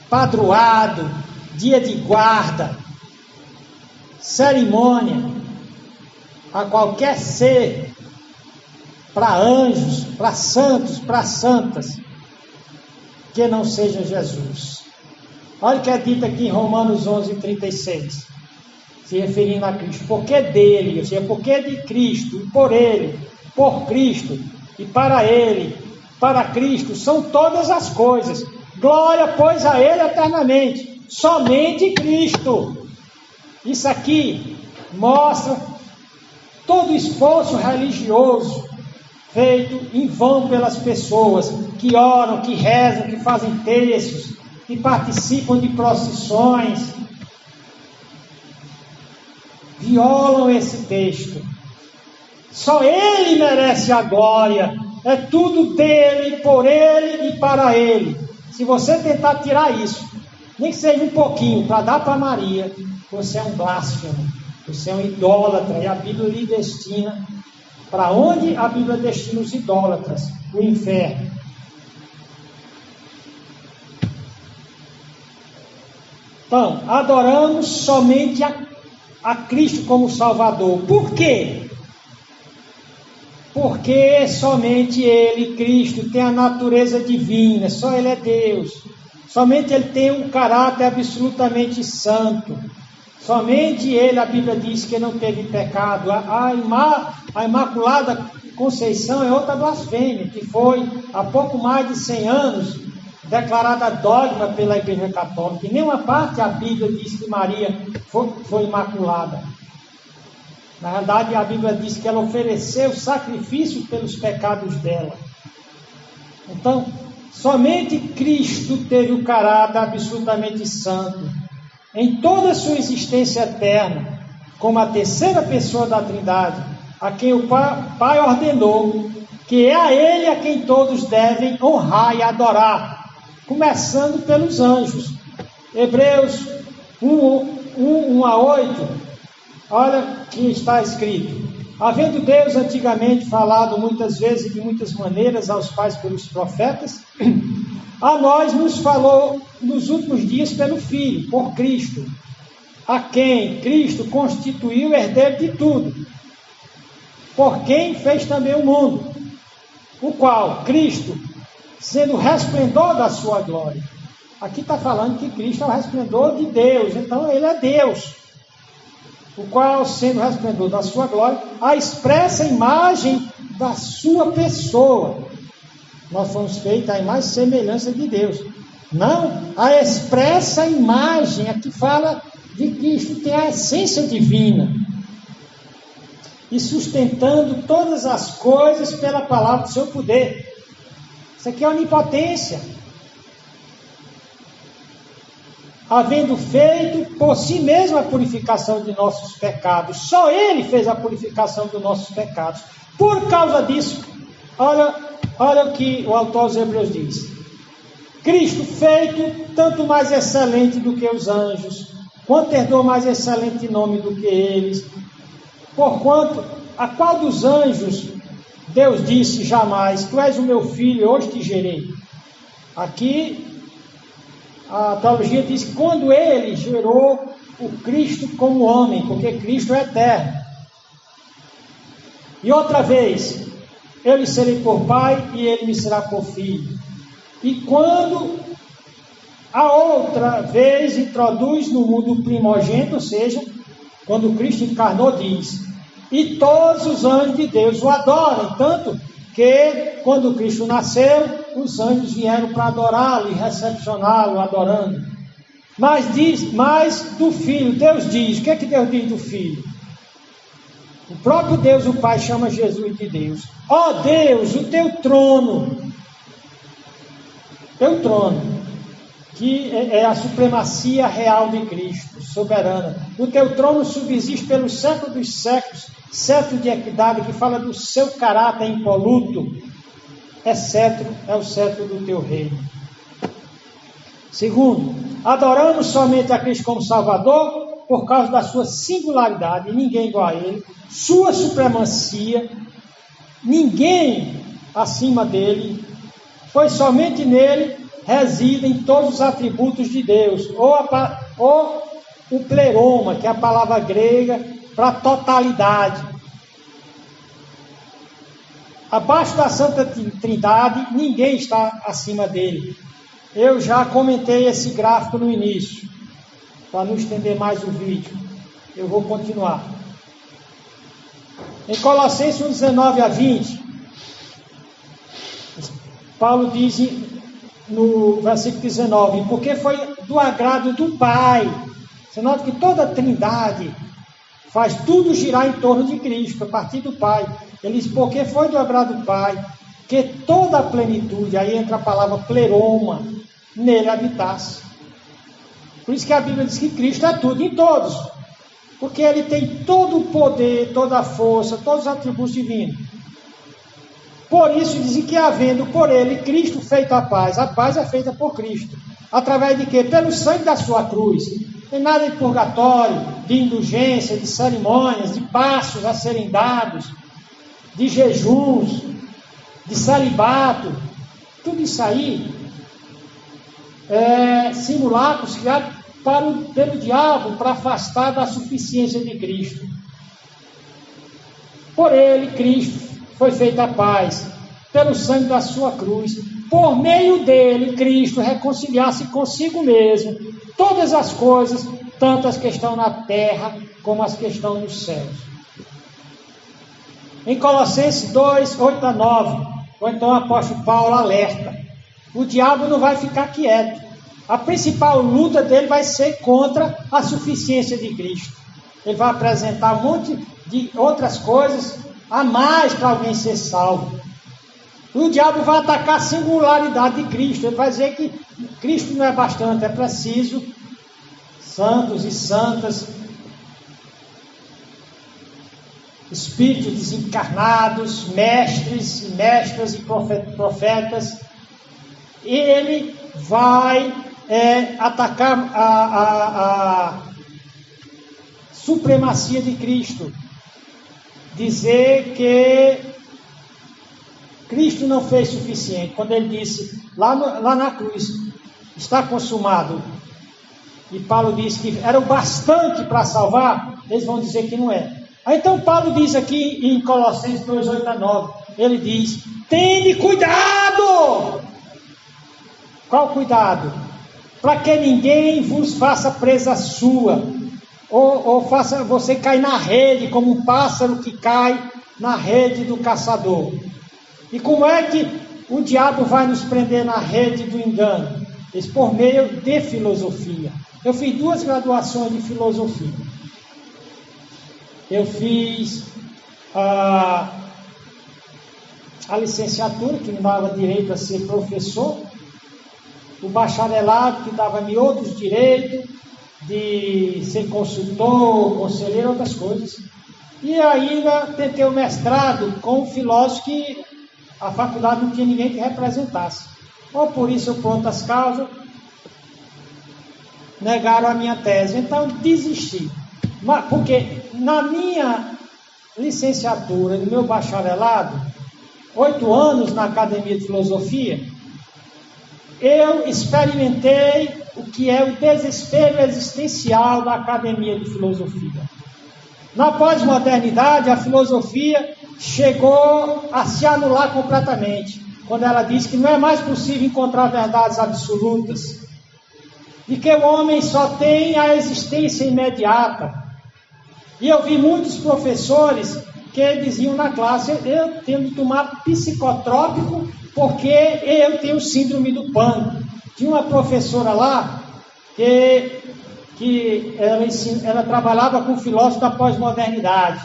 padroado, dia de guarda, cerimônia, a qualquer ser, para anjos, para santos, para santas, que não seja Jesus. Olha o que é dito aqui em Romanos 11, 36. Se referindo a Cristo, porque dele, ou seja, porque de Cristo, e por ele, por Cristo, e para ele, para Cristo, são todas as coisas. Glória, pois, a ele eternamente, somente Cristo. Isso aqui mostra todo o esforço religioso feito em vão pelas pessoas que oram, que rezam, que fazem terços, que participam de procissões. Violam esse texto. Só Ele merece a glória. É tudo dele, por Ele e para Ele. Se você tentar tirar isso, nem que seja um pouquinho, para dar para Maria, você é um blasfemo, você é um idólatra, e a Bíblia lhe destina. Para onde a Bíblia destina os idólatras? O inferno. Então, adoramos somente a Cristo como Salvador. Por quê? Porque somente Ele, Cristo, tem a natureza divina, só Ele é Deus. Somente Ele tem um caráter absolutamente santo. Somente Ele, a Bíblia diz que não teve pecado. A Imaculada Conceição é outra blasfêmia, que foi há pouco mais de 100 anos declarada dogma pela Igreja Católica. Em nenhuma parte a Bíblia diz que Maria foi imaculada. Na verdade, a Bíblia diz que ela ofereceu sacrifício pelos pecados dela. Então, somente Cristo teve o caráter absolutamente santo, em toda a sua existência eterna, como a terceira pessoa da Trindade, a quem o Pai ordenou, que é a Ele a quem todos devem honrar e adorar, começando pelos anjos. Hebreus 1 a 8, olha que está escrito: havendo Deus antigamente falado muitas vezes e de muitas maneiras aos pais pelos profetas, a nós nos falou nos últimos dias pelo Filho, por Cristo, a quem Cristo constituiu herdeiro de tudo, por quem fez também o mundo, o qual, Cristo, sendo o resplendor da sua glória. Aqui está falando que Cristo é o resplendor de Deus, então Ele é Deus, o qual, sendo o resplendor da sua glória, a expressa imagem da sua pessoa. Nós fomos feitos à imagem e semelhança de Deus. Não, a expressa imagem, aqui fala de Cristo, tem a essência divina. E sustentando todas as coisas pela palavra do seu poder. Isso aqui é onipotência. Havendo feito por si mesmo a purificação de nossos pecados. Só Ele fez a purificação dos nossos pecados. Por causa disso, olha o que o autor aos Hebreus diz. Cristo feito tanto mais excelente do que os anjos, quanto herdou mais excelente nome do que eles. Porquanto, a qual dos anjos Deus disse jamais: tu és o meu filho, hoje te gerei. Aqui a teologia diz que quando Ele gerou o Cristo como homem, porque Cristo é eterno. E outra vez, eu lhe serei por pai e ele me será por filho. E quando a outra vez introduz no mundo o primogênito, ou seja, quando Cristo encarnou, diz: e todos os anjos de Deus o adoram, tanto que quando Cristo nasceu, os anjos vieram para adorá-lo e recepcioná-lo, adorando. Mas do Filho, Deus diz, o que é que Deus diz do Filho? O próprio Deus, o Pai, chama Jesus de Deus. Ó Deus, o teu trono, que é a supremacia real de Cristo, soberana. O teu trono subsiste pelos séculos dos séculos, cetro de equidade, que fala do seu caráter impoluto, é o cetro do teu reino. Segundo, adoramos somente a Cristo como Salvador, por causa da sua singularidade, ninguém igual a Ele, sua supremacia, ninguém acima dele, pois somente nele residem todos os atributos de Deus, ou o pleroma, que é a palavra grega para totalidade. Abaixo da Santa Trindade, ninguém está acima dele. Eu já comentei esse gráfico no início, para não estender mais o vídeo. Eu vou continuar. Em Colossenses 19 a 20, Paulo diz no versículo 19, porque foi do agrado do Pai. Você nota que toda a Trindade faz tudo girar em torno de Cristo, a partir do Pai. Ele diz, porque foi do agrado do Pai que toda a plenitude, aí entra a palavra pleroma, nele habitasse. Por isso que a Bíblia diz que Cristo é tudo em todos, porque ele tem todo o poder, toda a força, todos os atributos divinos. Por isso dizem que havendo por ele Cristo feito a paz é feita por Cristo. Através de quê? Pelo sangue da sua cruz. Não tem nada de purgatório, de indulgência, de cerimônias, de passos a serem dados, de jejuns, de celibato. Tudo isso aí é simulacros criados pelo diabo para afastar da suficiência de Cristo. Por ele, Cristo, foi feita a paz, pelo sangue da sua cruz. Por meio dele, Cristo reconciliasse consigo mesmo todas as coisas, tanto as que estão na terra, como as que estão nos céus. Em Colossenses 2, 8 a 9, ou então o apóstolo Paulo alerta, o diabo não vai ficar quieto. A principal luta dele vai ser contra a suficiência de Cristo. Ele vai apresentar um monte de outras coisas a mais para alguém ser salvo. O diabo vai atacar a singularidade de Cristo. Ele vai dizer que Cristo não é bastante, é preciso santos e santas, espíritos desencarnados, mestres e mestras e profetas. E ele vai atacar a supremacia de Cristo. Dizer que Cristo não fez suficiente. Quando ele disse lá na cruz, está consumado, e Paulo disse que era o bastante para salvar, eles vão dizer que não é. Aí, então Paulo diz aqui em Colossenses 2, 8 a 9, ele diz, tende cuidado! Qual cuidado? Para que ninguém vos faça presa sua, ou faça você cair na rede, como um pássaro que cai na rede do caçador. E como é que o diabo vai nos prender na rede do engano? Por meio de filosofia. Eu fiz 2 graduações de filosofia. Eu fiz a licenciatura, que me dava direito a ser professor, o bacharelado, que dava-me outros direitos, de ser consultor, conselheiro, outras coisas. E ainda tentei o mestrado com um filósofo que a faculdade não tinha ninguém que representasse. Ou por isso, ou por outras causas, negaram a minha tese. Então, desisti. Porque na minha licenciatura, no meu bacharelado, 8 anos na Academia de Filosofia, eu experimentei o que é o desespero existencial da Academia de Filosofia. Na pós-modernidade, a filosofia chegou a se anular completamente, quando ela diz que não é mais possível encontrar verdades absolutas, e que o homem só tem a existência imediata. E eu vi muitos professores que diziam na classe, eu tenho de tomar psicotrópico porque eu tenho síndrome do pânico. Tinha uma professora lá que ela trabalhava com filósofos da pós-modernidade,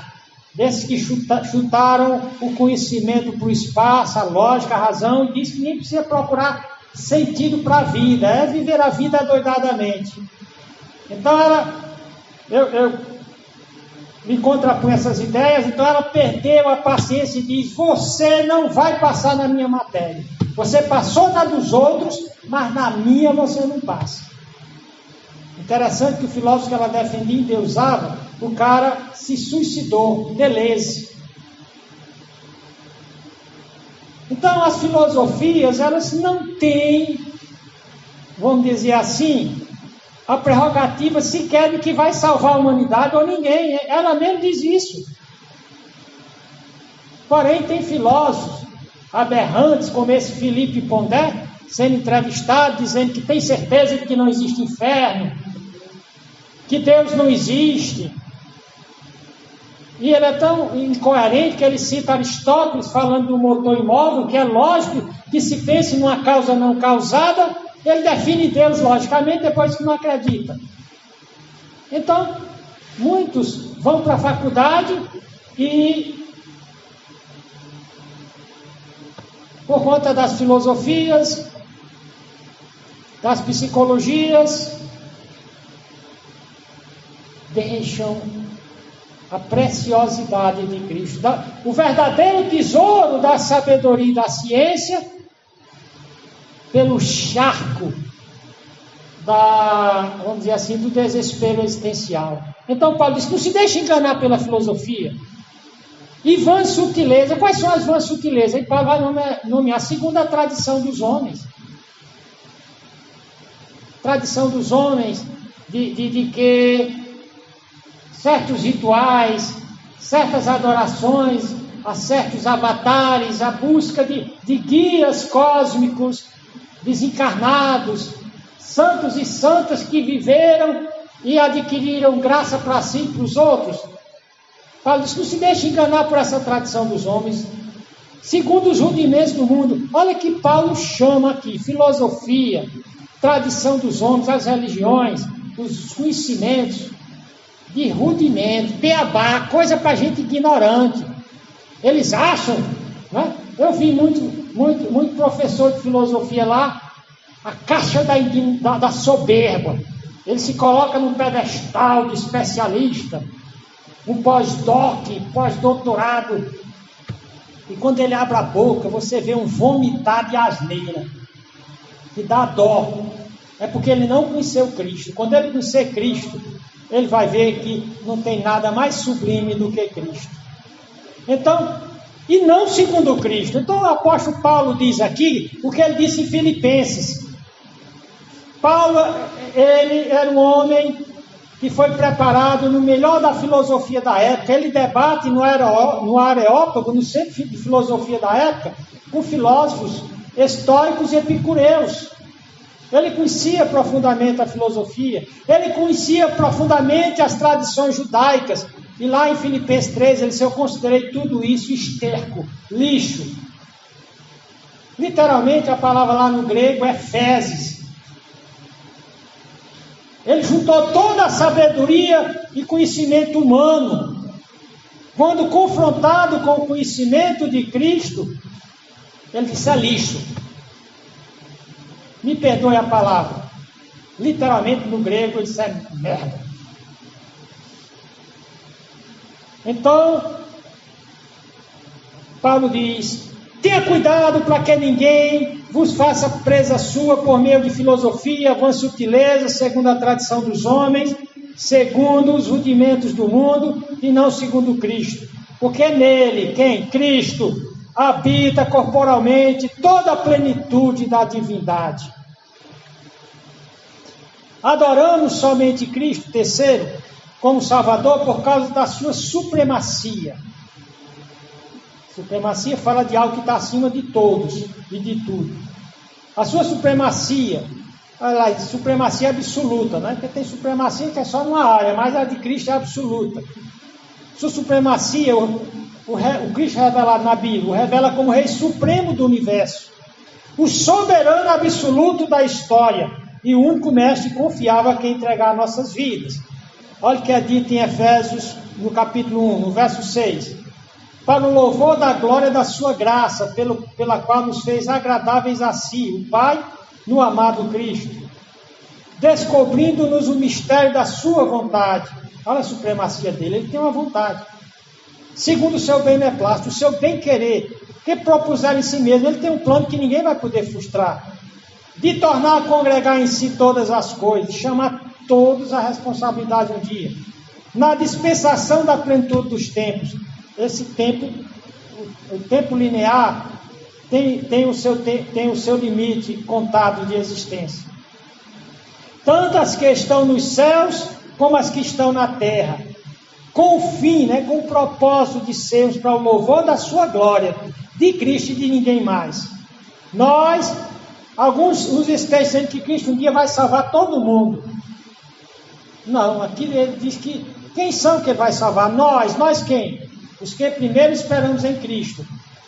desses que chutaram o conhecimento para o espaço, a lógica, a razão, e disse que nem precisa procurar sentido para a vida, é viver a vida adoidadamente. Então eu me contrapunha essas ideias, então ela perdeu a paciência e diz, você não vai passar na minha matéria. Você passou na dos outros, mas na minha você não passa. Interessante que o filósofo que ela defendia e endeusava, o cara se suicidou, Deleuze. Então as filosofias, elas não têm, vamos dizer assim, a prerrogativa sequer de que vai salvar a humanidade ou ninguém. Ela mesmo diz isso. Porém, tem filósofos aberrantes, como esse Felipe Pondé, sendo entrevistado, dizendo que tem certeza de que não existe inferno, que Deus não existe. E ele é tão incoerente que ele cita Aristóteles falando do motor imóvel, que é lógico que se pense numa causa não causada. Ele define Deus logicamente, depois que não acredita. Então, muitos vão para a faculdade e por conta das filosofias, das psicologias, deixam a preciosidade de Cristo, o verdadeiro tesouro da sabedoria e da ciência, pelo charco vamos dizer assim, do desespero existencial. Então Paulo diz, não se deixe enganar pela filosofia. E vãs sutilezas, quais são as vãs sutilezas? Aí Paulo vai nomear a segunda tradição dos homens. Tradição dos homens de que certos rituais, certas adorações a certos avatares, a busca de guias cósmicos, desencarnados, santos e santas que viveram e adquiriram graça para si e para os outros. Paulo diz, não se deixe enganar por essa tradição dos homens, segundo os rudimentos do mundo. Olha que Paulo chama aqui, filosofia, tradição dos homens, as religiões, os conhecimentos, de rudimento, beabá, coisa para gente ignorante. Eles acham, né? Eu vi muito professor de filosofia lá, a caixa da soberba. Ele se coloca num pedestal de especialista, um pós-doc, pós-doutorado. E quando ele abre a boca, você vê um vomitar de asneira, que dá dó. É porque ele não conheceu Cristo. Quando ele conhecer Cristo, ele vai ver que não tem nada mais sublime do que Cristo. Então, e não segundo Cristo. Então o apóstolo Paulo diz aqui o que ele disse em Filipenses. Paulo, ele era um homem que foi preparado no melhor da filosofia da época. Ele debate no Areópago, no centro de filosofia da época, com filósofos estoicos e epicureus. Ele conhecia profundamente a filosofia, ele conhecia profundamente as tradições judaicas. E lá em Filipenses 3, ele disse, eu considerei tudo isso esterco, lixo. Literalmente a palavra lá no grego é fezes. Ele juntou toda a sabedoria e conhecimento humano. Quando confrontado com o conhecimento de Cristo, ele disse, é lixo. Me perdoe a palavra. Literalmente no grego ele disse, é merda. Então, Paulo diz, tenha cuidado para que ninguém vos faça presa sua por meio de filosofia, vã sutileza, segundo a tradição dos homens, segundo os rudimentos do mundo e não segundo Cristo. Porque nele, quem? Cristo, habita corporalmente toda a plenitude da divindade. Adoramos somente Cristo, terceiro, como Salvador por causa da sua supremacia. Supremacia fala de algo que está acima de todos e de tudo. A sua supremacia, olha lá, supremacia absoluta, né? Porque tem supremacia que é só numa área, mas a de Cristo é absoluta. Sua supremacia, o Cristo revelado na Bíblia, o revela como Rei Supremo do Universo, o soberano absoluto da história e o único mestre confiável a quem entregar nossas vidas. Olha o que é dito em Efésios, no capítulo 1, no verso 6. Para o louvor da glória da sua graça, pela qual nos fez agradáveis a si, o Pai, no amado Cristo, descobrindo-nos o mistério da sua vontade. Olha a supremacia dele, ele tem uma vontade. Segundo o seu beneplácito, o seu bem-querer, que propuser em si mesmo, ele tem um plano que ninguém vai poder frustrar. De tornar a congregar em si todas as coisas, chamar todos a responsabilidade um dia. Na dispensação da plenitude dos tempos. Esse tempo, o tempo linear, tem o seu limite contado de existência. Tanto as que estão nos céus, como as que estão na terra. Com o fim, com o propósito de sermos para o louvor da sua glória, de Cristo e de ninguém mais. Alguns nos estão dizendo que Cristo um dia vai salvar todo mundo. Não, aqui ele diz que quem são que vai salvar? Nós quem? Os que primeiro esperamos em Cristo,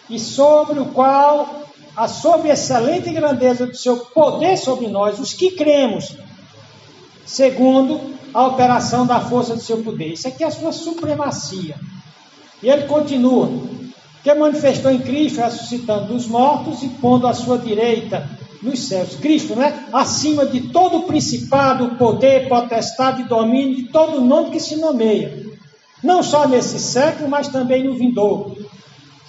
e sobre o qual, sob a excelente grandeza do seu poder sobre nós, os que cremos, segundo a operação da força do seu poder. Isso aqui é a sua supremacia. E ele continua, que manifestou em Cristo, ressuscitando dos mortos e pondo à sua direita nos céus. Cristo, acima de todo o principado, poder, potestade, domínio, de todo nome que se nomeia. Não só nesse século, mas também no vindouro.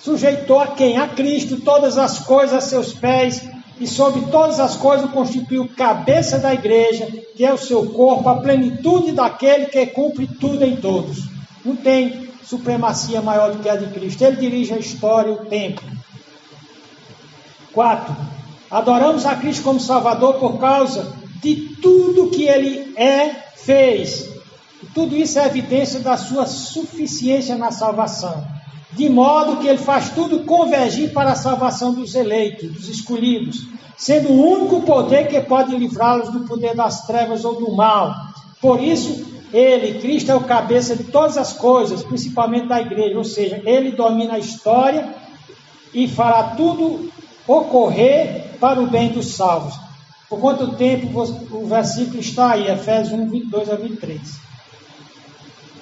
Sujeitou a quem? A Cristo, todas as coisas a seus pés, e sobre todas as coisas constituiu cabeça da igreja, que é o seu corpo, a plenitude daquele que cumpre tudo em todos. Não tem supremacia maior do que a de Cristo. Ele dirige a história, o tempo. 4. Adoramos a Cristo como Salvador por causa de tudo que Ele fez. E tudo isso é evidência da sua suficiência na salvação. De modo que Ele faz tudo convergir para a salvação dos eleitos, dos escolhidos, sendo o único poder que pode livrá-los do poder das trevas ou do mal. Por isso, Ele, Cristo, é o cabeça de todas as coisas, principalmente da igreja, ou seja, Ele domina a história e fará tudo ocorrer para o bem dos salvos. Por quanto tempo o versículo está aí, Efésios 1, 22 a 23.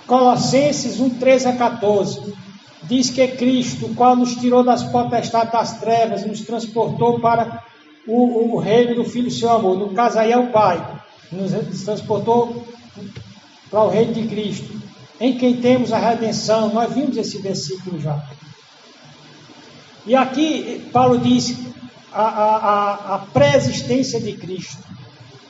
Colossenses 1, 13 a 14. Diz que Cristo, o qual nos tirou das potestades das trevas e nos transportou para o reino do Filho do seu amor. No caso aí é o Pai, nos transportou para o reino de Cristo, em quem temos a redenção. Nós vimos esse versículo já. E aqui Paulo diz a pré-existência de Cristo,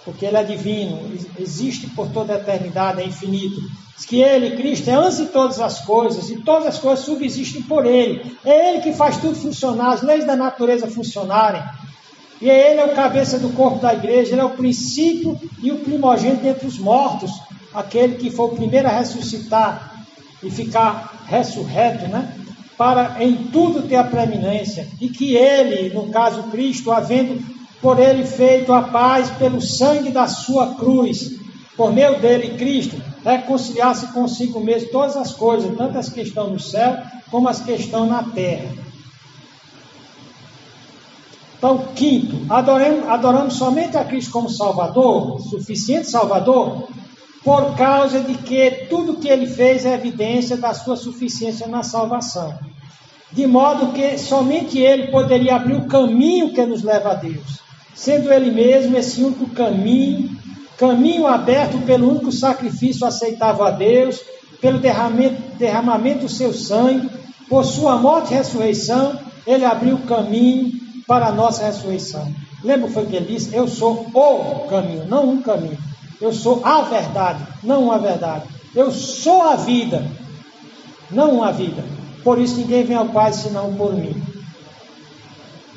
porque Ele é divino, existe por toda a eternidade, é infinito. Diz que Ele, Cristo, é antes de todas as coisas, e todas as coisas subsistem por Ele. É Ele que faz tudo funcionar, as leis da natureza funcionarem. E Ele é o cabeça do corpo da igreja, Ele é o princípio e o primogênito entre os mortos, aquele que foi o primeiro a ressuscitar e ficar ressurreto, para em tudo ter a preeminência, e que Ele, no caso Cristo, havendo por Ele feito a paz pelo sangue da sua cruz, por meio dele, Cristo, reconciliar-se consigo mesmo todas as coisas, tanto as que estão no céu, como as que estão na terra. Então, quinto, adoramos somente a Cristo como Salvador, suficiente Salvador, por causa de que tudo que Ele fez é evidência da sua suficiência na salvação. De modo que somente Ele poderia abrir o caminho que nos leva a Deus, sendo Ele mesmo esse único caminho aberto pelo único sacrifício aceitável a Deus, pelo derramamento do seu sangue, por sua morte e ressurreição, Ele abriu o caminho para a nossa ressurreição. Lembra o que foi que Ele disse? Eu sou o caminho, não um caminho. Eu sou a verdade, não uma verdade. Eu sou a vida, não uma vida. Por isso ninguém vem ao Pai senão por mim.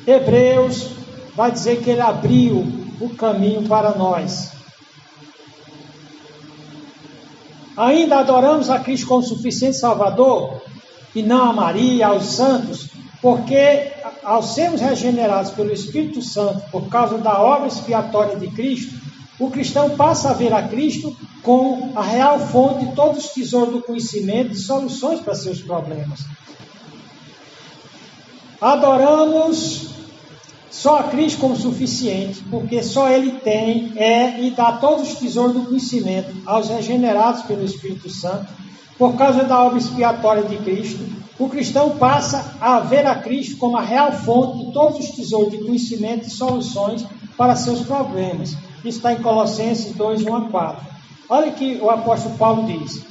Hebreus vai dizer que Ele abriu o caminho para nós. Ainda adoramos a Cristo como suficiente Salvador, e não a Maria, aos santos, porque ao sermos regenerados pelo Espírito Santo, por causa da obra expiatória de Cristo, o cristão passa a ver a Cristo como a real fonte de todos os tesouros do conhecimento e soluções para seus problemas. Adoramos só a Cristo como suficiente, porque só Ele tem, e dá todos os tesouros do conhecimento aos regenerados pelo Espírito Santo, por causa da obra expiatória de Cristo. O cristão passa a ver a Cristo como a real fonte de todos os tesouros de conhecimento e soluções para seus problemas. Isso está em Colossenses 2, 1 a 4. Olha o que o apóstolo Paulo diz.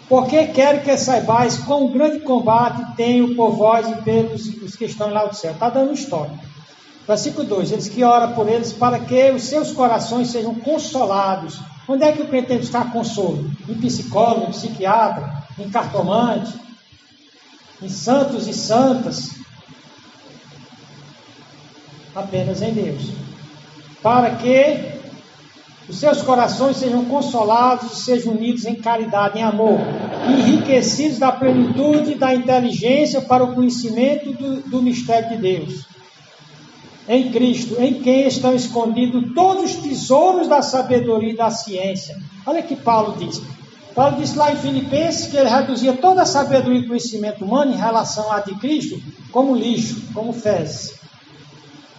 Porque quero que saibais quão grande combate tenho por vós e pelos os que estão lá do céu. Está dando história. Versículo 2. Eles que oram por eles para que os seus corações sejam consolados. Onde é que o crente tem que buscar consolo? Em psicólogo, em psiquiatra, em cartomante, em santos e santas? Apenas em Deus. Para que os seus corações sejam consolados e sejam unidos em caridade, em amor, enriquecidos da plenitude da inteligência para o conhecimento do mistério de Deus. Em Cristo, em quem estão escondidos todos os tesouros da sabedoria e da ciência. Olha o que Paulo diz. Paulo disse lá em Filipenses que ele reduzia toda a sabedoria e conhecimento humano em relação à de Cristo como lixo, como fezes.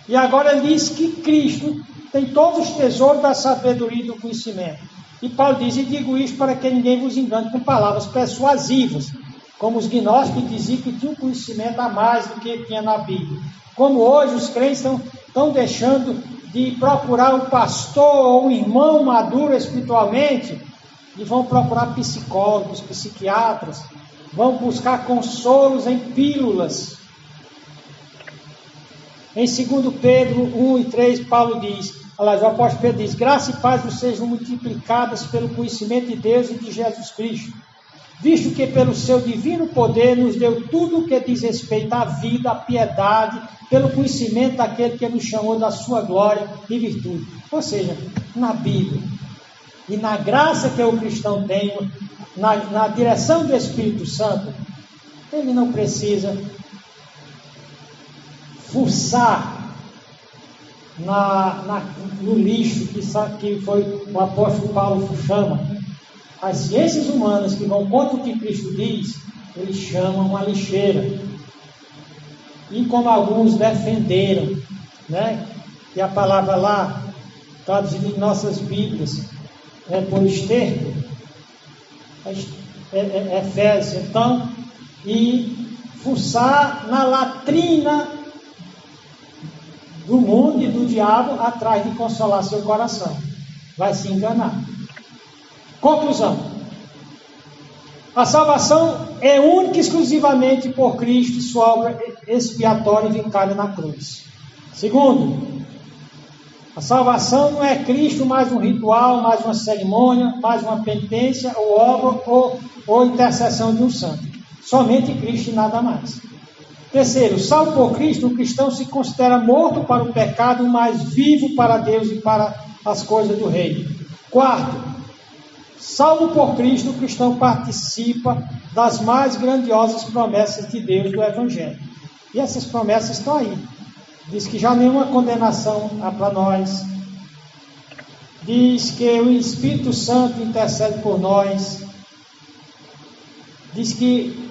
E agora ele diz que Cristo tem todos os tesouros da sabedoria e do conhecimento. E Paulo diz, e digo isto para que ninguém vos engane com palavras persuasivas, como os gnósticos diziam que tinham conhecimento a mais do que tinha na Bíblia. Como hoje os crentes estão deixando de procurar um pastor ou um irmão maduro espiritualmente e vão procurar psicólogos, psiquiatras, vão buscar consolos em pílulas. Em 2 Pedro 1:3, Paulo diz, aliás, o apóstolo Pedro diz, graça e paz vos sejam multiplicadas pelo conhecimento de Deus e de Jesus Cristo, visto que pelo seu divino poder nos deu tudo o que diz respeito à vida, à piedade, pelo conhecimento daquele que nos chamou da sua glória e virtude. Ou seja, na Bíblia e na graça que o cristão tem, na direção do Espírito Santo, ele não precisa fuçar no lixo que foi o apóstolo Paulo chama. As ciências humanas que vão contra o que Cristo diz, eles chamam uma lixeira. E como alguns defenderam, né, que a palavra lá, traduzida em nossas Bíblias, é por esterco, Efésios, então, e fuçar na latrina do mundo e do diabo atrás de consolar seu coração. Vai se enganar. Conclusão. A salvação é única e exclusivamente por Cristo e sua obra expiatória e vicária na cruz. Segundo, a salvação não é Cristo mais um ritual, mais uma cerimônia, mais uma penitência ou obra ou intercessão de um santo. Somente Cristo e nada mais. Terceiro, salvo por Cristo, o cristão se considera morto para o pecado, mas vivo para Deus e para as coisas do reino. Quarto, salvo por Cristo, o cristão participa das mais grandiosas promessas de Deus do Evangelho. E essas promessas estão aí. Diz que já nenhuma condenação há para nós. Diz que o Espírito Santo intercede por nós. Diz que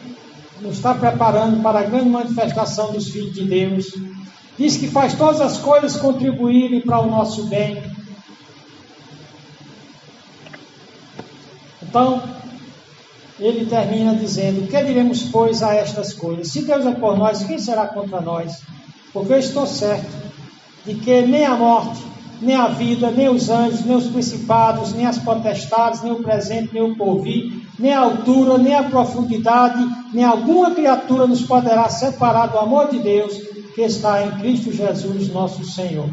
nos está preparando para a grande manifestação dos filhos de Deus. Diz que faz todas as coisas contribuírem para o nosso bem. Então, ele termina dizendo, que diremos, pois, a estas coisas? Se Deus é por nós, quem será contra nós? Porque eu estou certo de que nem a morte, nem a vida, nem os anjos, nem os principados, nem as potestades, nem o presente, nem o porvir, nem a altura, nem a profundidade, nem alguma criatura nos poderá separar do amor de Deus que está em Cristo Jesus, nosso Senhor.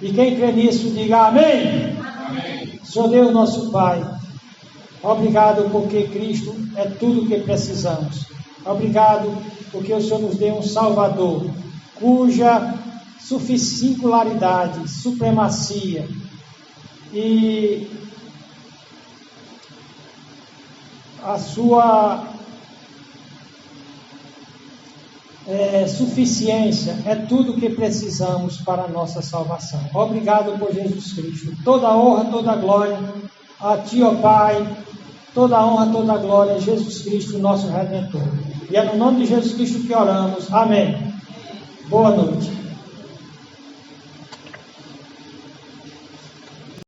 E quem crê nisso, diga amém. Amém. Senhor Deus, nosso Pai, obrigado porque Cristo é tudo o que precisamos. Obrigado porque o Senhor nos deu um Salvador, cuja singularidade, supremacia e a sua suficiência é tudo o que precisamos para a nossa salvação. Obrigado por Jesus Cristo. Toda a honra, toda a glória a Ti, ó Pai. Toda a honra, toda a glória a Jesus Cristo, nosso Redentor. E é no nome de Jesus Cristo que oramos. Amém. Boa noite.